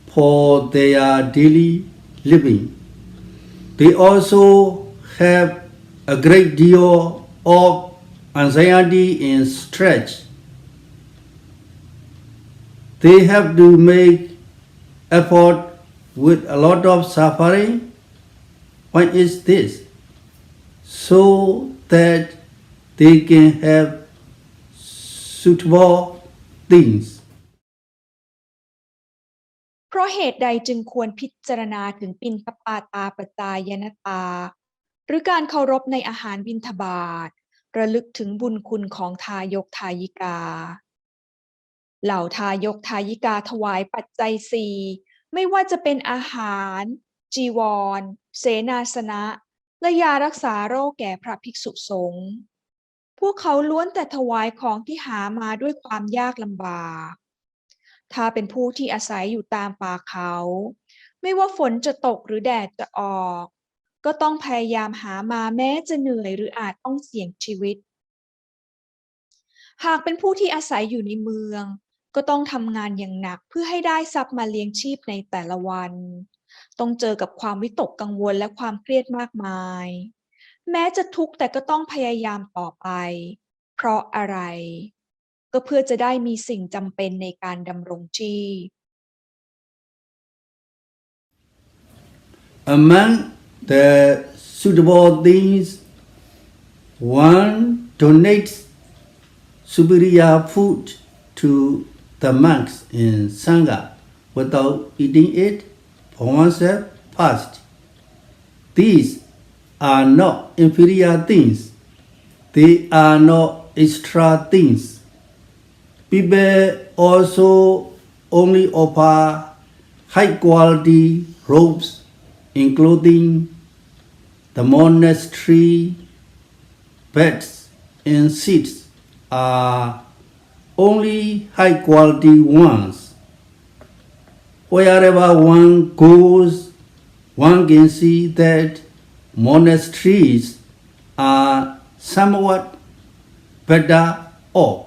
for their daily living. They also have a great deal of anxiety and stress. They have to make effort with a lot of suffering. Why is this? So that they can have suitable things. เพราะเหตุใดจึงควรพิจารณาถึงปิณฑปาตาปจายนตาหรือการเคารพในอาหารบิณฑบาตระลึกถึงบุญคุณของทายกทายิกา เหล่าทายกทายิกาถวายปัจจัยสี่ไม่ว่าจะเป็นอาหาร จีวร เสนาสนะและยารักษาโรคแก่พระภิกษุสงฆ์พวกเขาล้วนแต่ถวายของที่หามาด้วยความยากลำบาก ถ้าเป็นผู้ที่อาศัยอยู่ตามป่าเขาไม่ว่าฝนจะตกหรือแดดจะออกก็ต้องพยายามหามาแม้จะเหนื่อยหรืออาจต้องเสี่ยงชีวิตหากเป็นผู้ที่อาศัยอยู่ในเมืองก็ต้องทำงานอย่างหนักเพื่อให้ได้ทรัพย์มาเลี้ยงชีพในแต่ละวันต้องเจอกับความวิตกกังวลและความเครียดมากมายแม้จะทุกข์แต่ก็ต้องพยายามต่อไปเพราะอะไรก็เพื่อจะได้มีสิ่งจำเป็นในการดำรงชีพ Among the suitable things, one donates superior food to the monks in Sangha without eating it for oneself first. These are not inferior things. They are not extra things. People also only offer high quality robes and clothing. The monastery beds and seats are only high quality ones. Wherever one goes, one can see that monasteries are somewhat better off.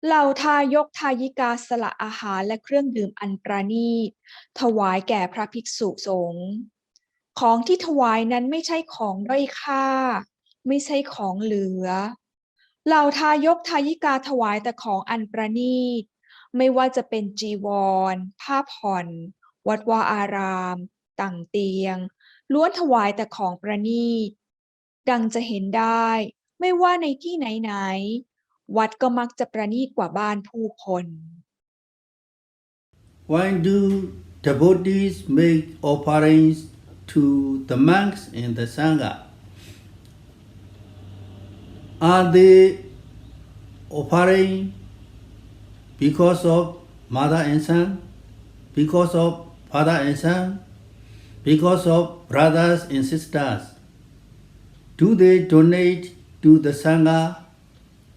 เหล่าทายกทายิกาสละอาหารและเครื่องดื่มอันประณีตถวายแก่พระภิกษุสงฆ์ของที่ถวายนั้นไม่ใช่ของด้อยค่าไม่ใช่ของเหลือเหล่าทายกทายิกาถวายแต่ของอันประณีตไม่ว่าจะเป็นจีวรผ้าผ่อนวัดวาอารามตั่งเตียงล้วนถวายแต่ของประณีตดังจะเห็นได้ไม่ว่าในที่ไหนๆวัดก็มักจะประณีตกว่าบ้านผู้คน Why do devotees make offerings to the monks in the Sangha? Are they offering because of mother and son? Because of father and son? Because of brothers and sisters? Do they donate to the Sangha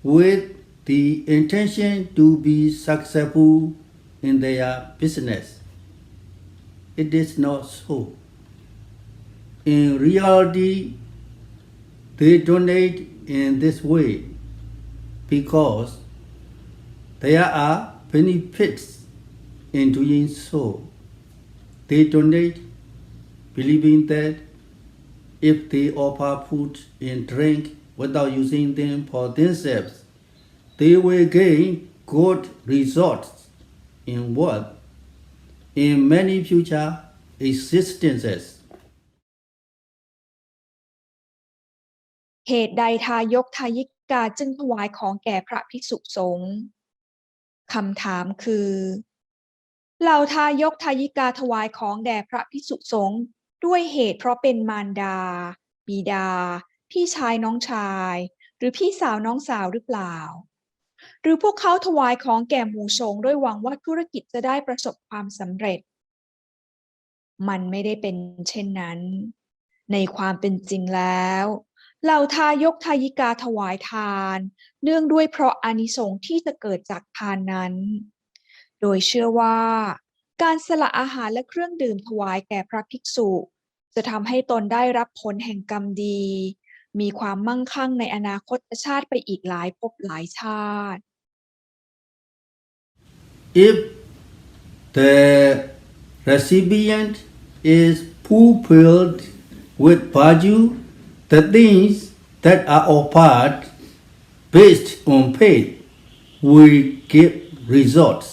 with the intention to be successful in their business? It is not so. In reality, they donate in this way because there are benefits in doing so. They donate believing that if they offer food and drink without using them for themselves, they will gain good results in what? In many future existences. เหตุใดทายกทายิกาจึงถวายของแก่พระภิกษุสงฆ์คำถามคือเหล่าทายกทายิกาถวายของแด่พระภิกษุสงฆ์ด้วยเหตุเพราะเป็นมารดาบิดาพี่ชายน้องชายหรือพี่สาวน้องสาวหรือเปล่าหรือพวกเขาถวายของแก่หมู่สงฆ์ด้วยหวังว่าธุรกิจจะได้ประสบความสำเร็จมันไม่ได้เป็นเช่นนั้นในความเป็นจริงแล้วเหล่าทายกทายิกาถวายทานเนื่องด้วยเพราะอานิสงส์ที่จะเกิดจากทานนั้นโดยเชื่อว่าการสละอาหารและเครื่องดื่มถวายแก่พระภิกษุจะทำให้ตนได้รับผลแห่งกรรมดีมีความมั่งคั่งในอนาคตชาติไปอีกหลายภพหลายชาติ If the recipient is fulfilled with virtue, the things that are offered based on faith will give results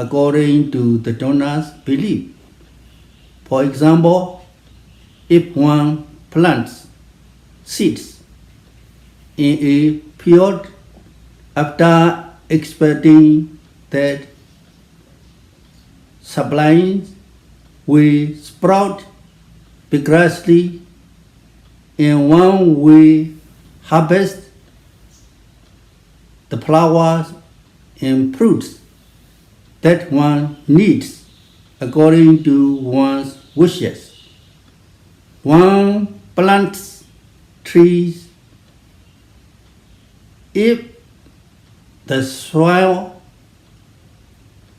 according to the donor's belief. For example, if one plants seeds in a field after expecting that supplies will sprout vigorously and one will harvest the flowers and fruits that one needs according to one's wishes. One plants trees if the soil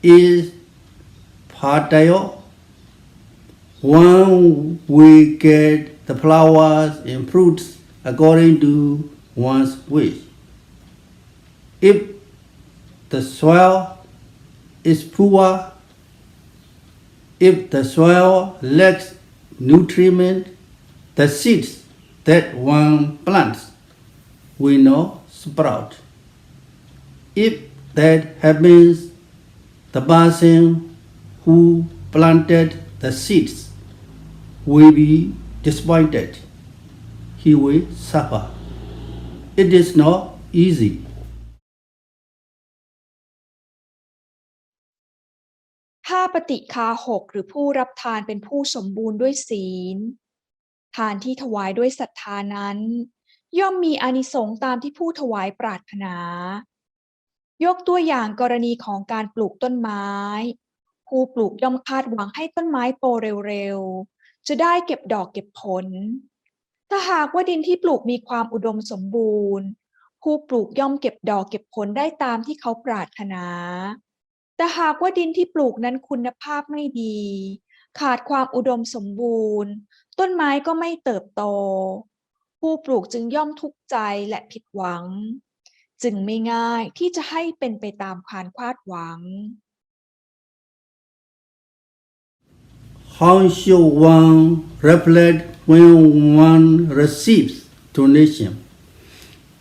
is fertile. One will get the flowers and fruits according to one's wish. If the soil is poor, if the soil lacks nutriment, the seeds that one plants will not sprout. If that happens, the person who planted the seeds will be disappointed. He will suffer. It is not easy. ถ้าปฏิฆาหกหรือผู้รับทานเป็นผู้สมบูรณ์ด้วยศีลทานที่ถวายด้วยศรัทธานั้นย่อมมีอานิสงส์ตามที่ผู้ถวายปรารถนายกตัวอย่างกรณีของการปลูกต้นไม้ผู้ปลูกย่อมคาดหวังให้ต้นไม้โตเร็วๆจะได้เก็บดอกเก็บผลถ้าหากว่าดินที่ปลูกมีความอุดมสมบูรณ์ผู้ปลูกย่อมเก็บดอกเก็บผลได้ตามที่เขาปรารถนาแต่หากว่าดินที่ปลูกนั้นคุณภาพไม่ดีขาดความอุดมสมบูรณ์ต้นไม้ก็ไม่เติบโตผู้ปลูกจึงย่อมทุกข์ใจและผิดหวังจึงไม่ง่ายที่จะให้เป็นไปตามความคาดหวัง How should one reflect when one receives donation?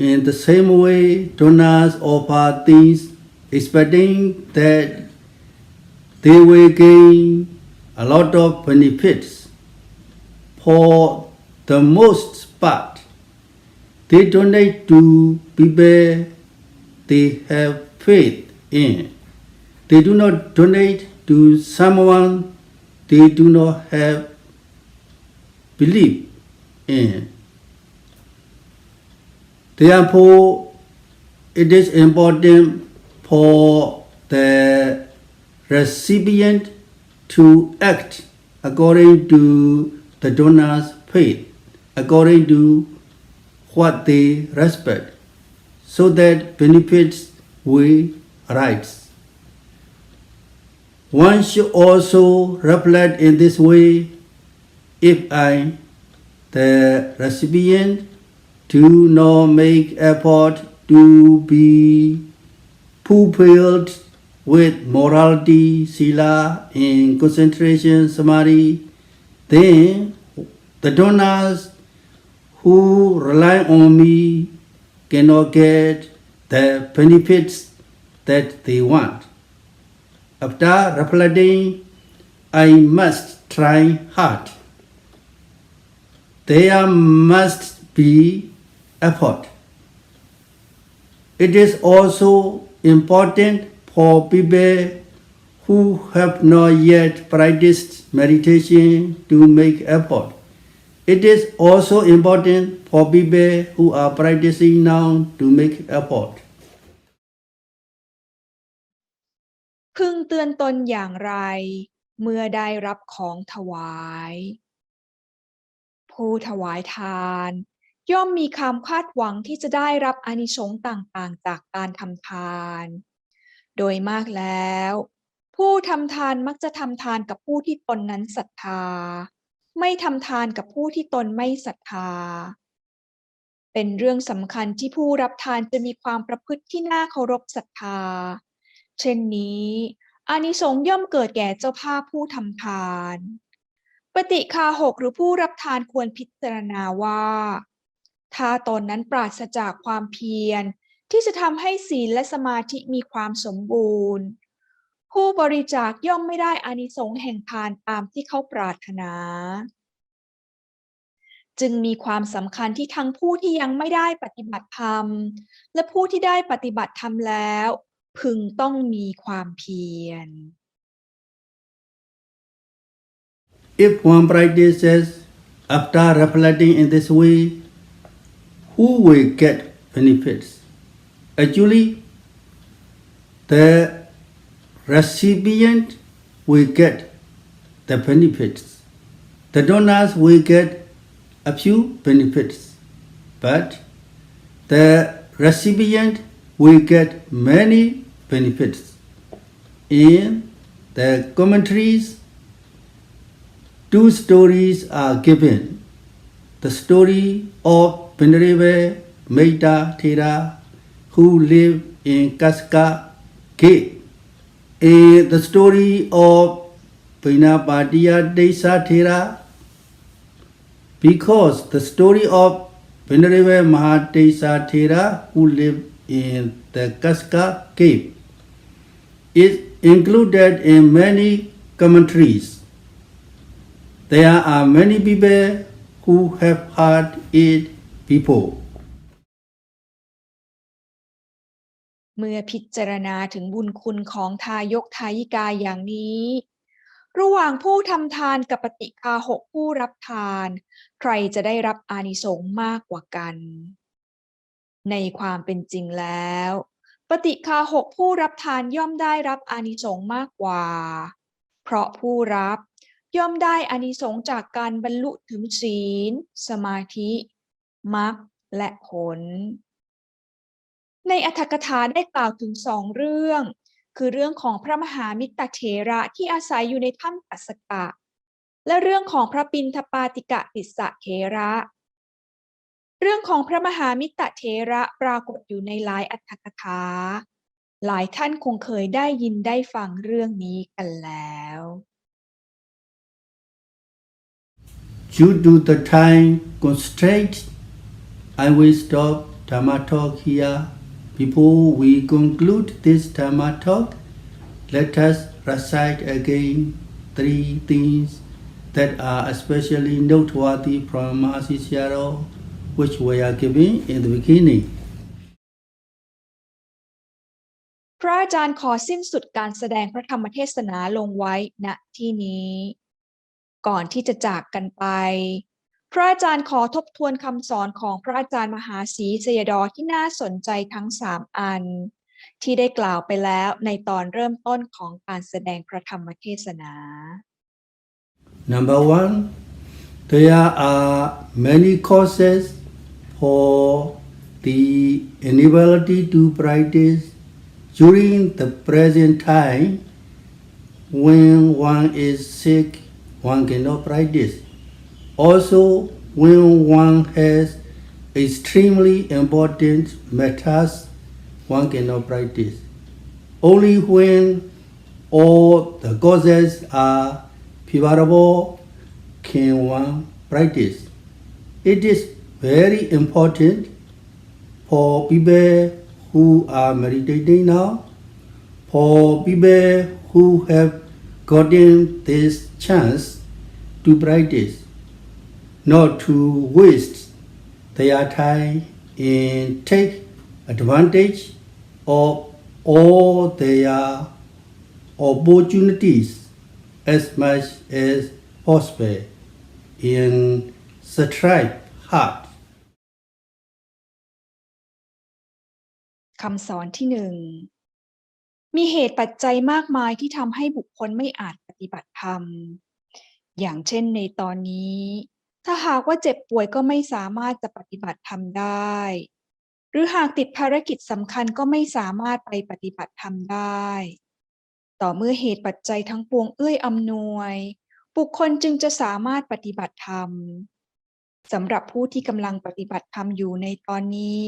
In the same way, donors offer things expecting that they will gain a lot of benefits. For the most part, they donate to people they have faith in. They do not donate to someone they do not have belief in. Therefore, it is important for the recipient to act according to the donor's faith, according to what they respect, so that benefits will arise. One should also reflect in this way: if I, the recipient, do not make effort to be fulfilled with morality, sila, and concentration, samadhi, then the donors who rely on me cannot get the benefits that they want. After reflecting, I must try hard. There must be effort. It is also important for people who have not yet practiced meditation to make effort. It is also important for people who are practicing now to make effort. พึงเตือนตนอย่างไรเมื่อได้รับของถวายผู้ถวายทานย่อมมีความคาดหวังที่จะได้รับอานิสงส์ต่างๆจากการทำทานโดยมากแล้วผู้ทำทานมักจะทำทานกับผู้ที่ตนนั้นศรัทธาไม่ทำทานกับผู้ที่ตนไม่ศรัทธาเป็นเรื่องสำคัญที่ผู้รับทานจะมีความประพฤติที่น่าเคารพศรัทธาเช่นนี้อานิสงส์ย่อมเกิดแก่เจ้าภาพผู้ทำทานปฏิฆาหกหรือผู้รับทานควรพิจารณาว่าถ้าตนนั้นปราศจากความเพียรที่จะทำให้ศีลและสมาธิมีความสมบูรณ์ผู้บริจาคย่อมไม่ได้อานิสงส์แห่งทานตามที่เขาปรารถนาจึงมีความสำคัญที่ทั้งผู้ที่ยังไม่ได้ปฏิบัติธรรมและผู้ที่ได้ปฏิบัติธรรมแล้วพึงต้องมีความเพียร If one practices after reflecting in this way, who will get benefits? Actually, the recipient will get the benefits. The donors will get a few benefits, but the recipient will get many benefits. In the commentaries, two stories are given. The story of Venerable Metta Thera, who lived in Kaska cave, and the story of Pinapadiya Desa Thera, because the story of Venerable Mahadesa Thera, who lived in the Kaska cave, is included in many commentaries. There are many people who have heard it before. เมื่อพิจารณาถึงบุญคุณของทายกทายิกาอย่างนี้ระหว่างผู้ทำทานกับปฏิฆาหกผู้รับทานใครจะได้รับอานิสงส์มากกว่ากันในความเป็นจริงแล้วปฏิฆาหกผู้รับทานย่อมได้รับอานิสงส์มากกว่าเพราะผู้รับย่อมได้อานิสงส์จากการบรรลุถึงศีลสมาธิมรรคและผลในอรรถกถาได้กล่าวถึง2เรื่องคือเรื่องของพระมหามิตรเถระที่อาศัยอยู่ในถ้ำกัสสกะและเรื่องของพระปิณฑปาติกะติสสะเถระเรื่องของพระมหามิตรเถระปรากฏอยู่ในหลายอรรถกถาหลายท่านคงเคยได้ยินได้ฟังเรื่องนี้กันแล้ว Due to the time constraint, I will stop Dhamma talk here. Before we conclude this Dhamma talk, let us recite again 3 things that are especially noteworthy from Mahasi Sayadaw, which we are given in the beginning. พระอาจารย์ขอสิ้นสุดการแสดงพระธรรมเทศนาลงไว้ณที่นี้ก่อนที่จะจากกันไปพระอาจารย์ขอทบทวนคำสอนของพระอาจารย์มหาศรีสยดอที่น่าสนใจทั้ง3อันที่ได้กล่าวไปแล้วในตอนเริ่มต้นของการแสดงพระธรรมเทศนา Number 1, there are many causes for the inability to practice during the present time. When one is sick, one cannot practice. Also, when one has extremely important matters, one cannot practice. Only when all the causes are favorable can one practice. It is very important for people who are meditating now, for people who have gotten this chance to practice, not to waste their time and take advantage of all their opportunities as much as possible in strive hard. คำสอนที่1มีเหตุปัจจัยมากมายที่ทำให้บุคคลไม่อาจปฏิบัติธรรมอย่างเช่นในตอนนี้ถ้าหากว่าเจ็บป่วยก็ไม่สามารถจะปฏิบัติธรรมได้หรือหากติดภารกิจสำคัญก็ไม่สามารถไปปฏิบัติธรรมได้ต่อเมื่อเหตุปัจจัยทั้งปวงเอื้ออำนวยบุคคลจึงจะสามารถปฏิบัติธรรมสำหรับผู้ที่กำลังปฏิบัติธรรมอยู่ในตอนนี้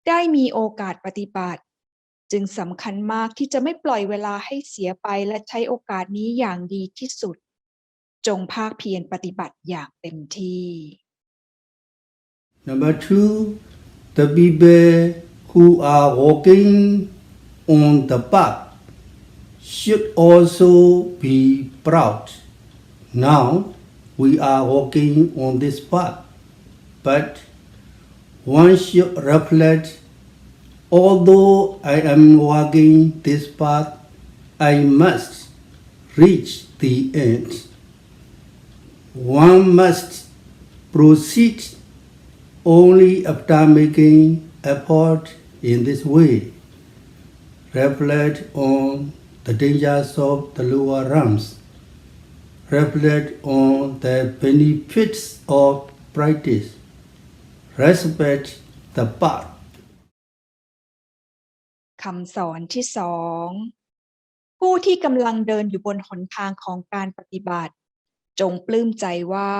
ได้มีโอกาสปฏิบัติจึงสำคัญมากที่จะไม่ปล่อยเวลาให้เสียไปและใช้โอกาสนี้อย่างดีที่สุดจงภาคเพียรปฏิบัติอย่างเต็มที่ Number 2, the people who are walking on the path should also be proud. Now we are walking on this path, but one should reflect, although I am walking this path, I must reach the end. One must proceed only after making effort in this way. Reflect on the dangers of the lower realms. Reflect on the benefits of practice. Respect the path. คำสอนที่สองผู้ที่กำลังเดินอยู่บนหนทางของการปฏิบัติจงปลื้มใจว่า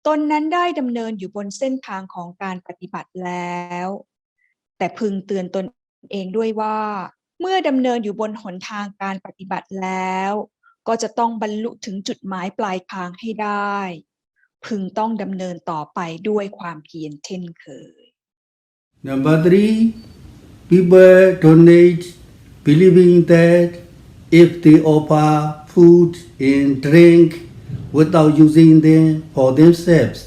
ตนนั้นได้ดำเนินอยู่บนเส้นทางของการปฏิบัติแล้วแต่พึงเตือนตนเองด้วยว่าเมื่อดำเนินอยู่บนหนทางการปฏิบัติแล้วก็จะต้องบรรลุถึงจุดหมายปลายทางให้ได้พึงต้องดำเนินต่อไปด้วยความเพียรเช่นเคย Number 3, people donate believing that if they offer food and drink without using them for themselves,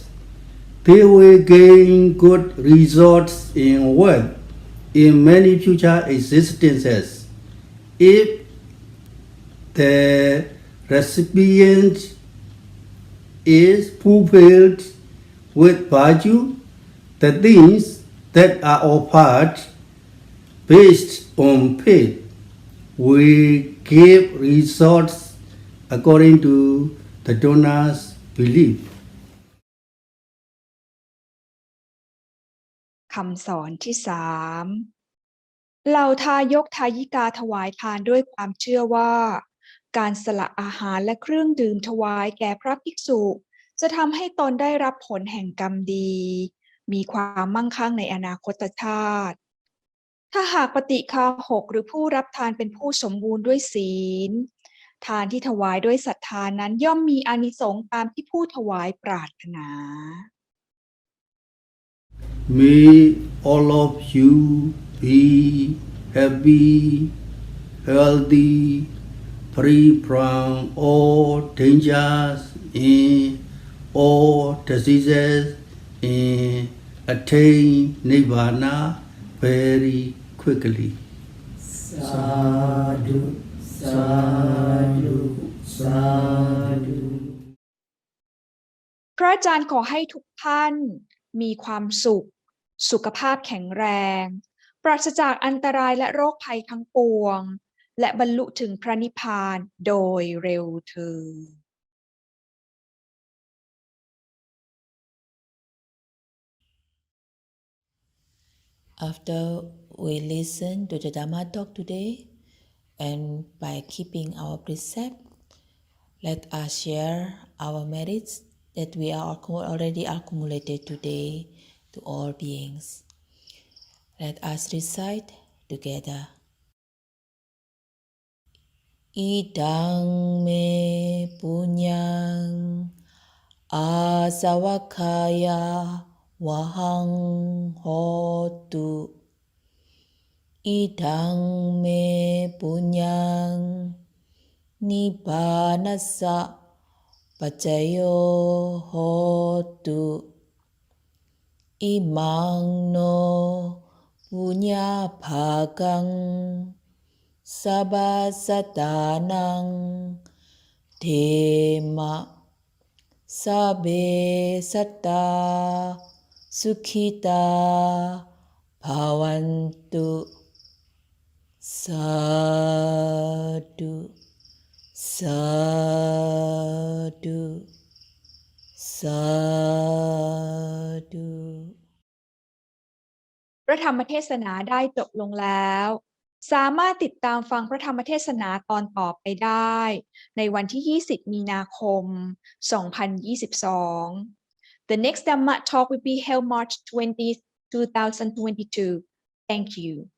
they will gain good results in wealth in many future existences. If the recipient is fulfilled with virtue, the things that are offered based on faith will give results according to the donor's belief. คำสอนที่สามเหล่าทายกทายิกาถวายทานด้วยความเชื่อว่าการสละอาหารและเครื่องดื่มถวายแก่พระภิกษุจะทำให้ตนได้รับผลแห่งกรรมดีมีความมั่งคั่งในอนาคตชาติถ้าหากปฏิฆาหกหรือผู้รับทานเป็นผู้สมบูรณ์ด้วยศีลทานที่ถวายด้วยศรัทธานั้นย่อมมีอานิสงส์ตามที่ผู้ถวายปรารถนา May all of you be happy, healthy, free from all dangers and all diseases, and attain Nibbana very quickly. Sadhu, sadhu, sadhu. พระอาจารย์ขอให้ทุกท่านมีความสุขสุขภาพแข็งแรงปราศจากอันตรายและโรคภัยทั้งปวงและบรรลุถึงพระนิพพานโดยเร็วเถิด After we listen to the Dhamma talk today, and by keeping our precept, let us share our merits that we are already accumulated today to all beings. Let us recite together. Idang me punyang asavakaya wahang hotu. Idang me punyang nibbanasa pacayo hotu. Imang no punya bhagang sabasadanang dhema sabe satta sukhita bhavantu sadhu sadhu sadhu พระธรรมเทศนาได้จบลงแล้วสามารถติดตามฟังพระธรรมเทศนาตอนต่อไปได้ในวันที่20มีนาคม2022 The next Dhamma talk will be held March 20, 2022. Thank you.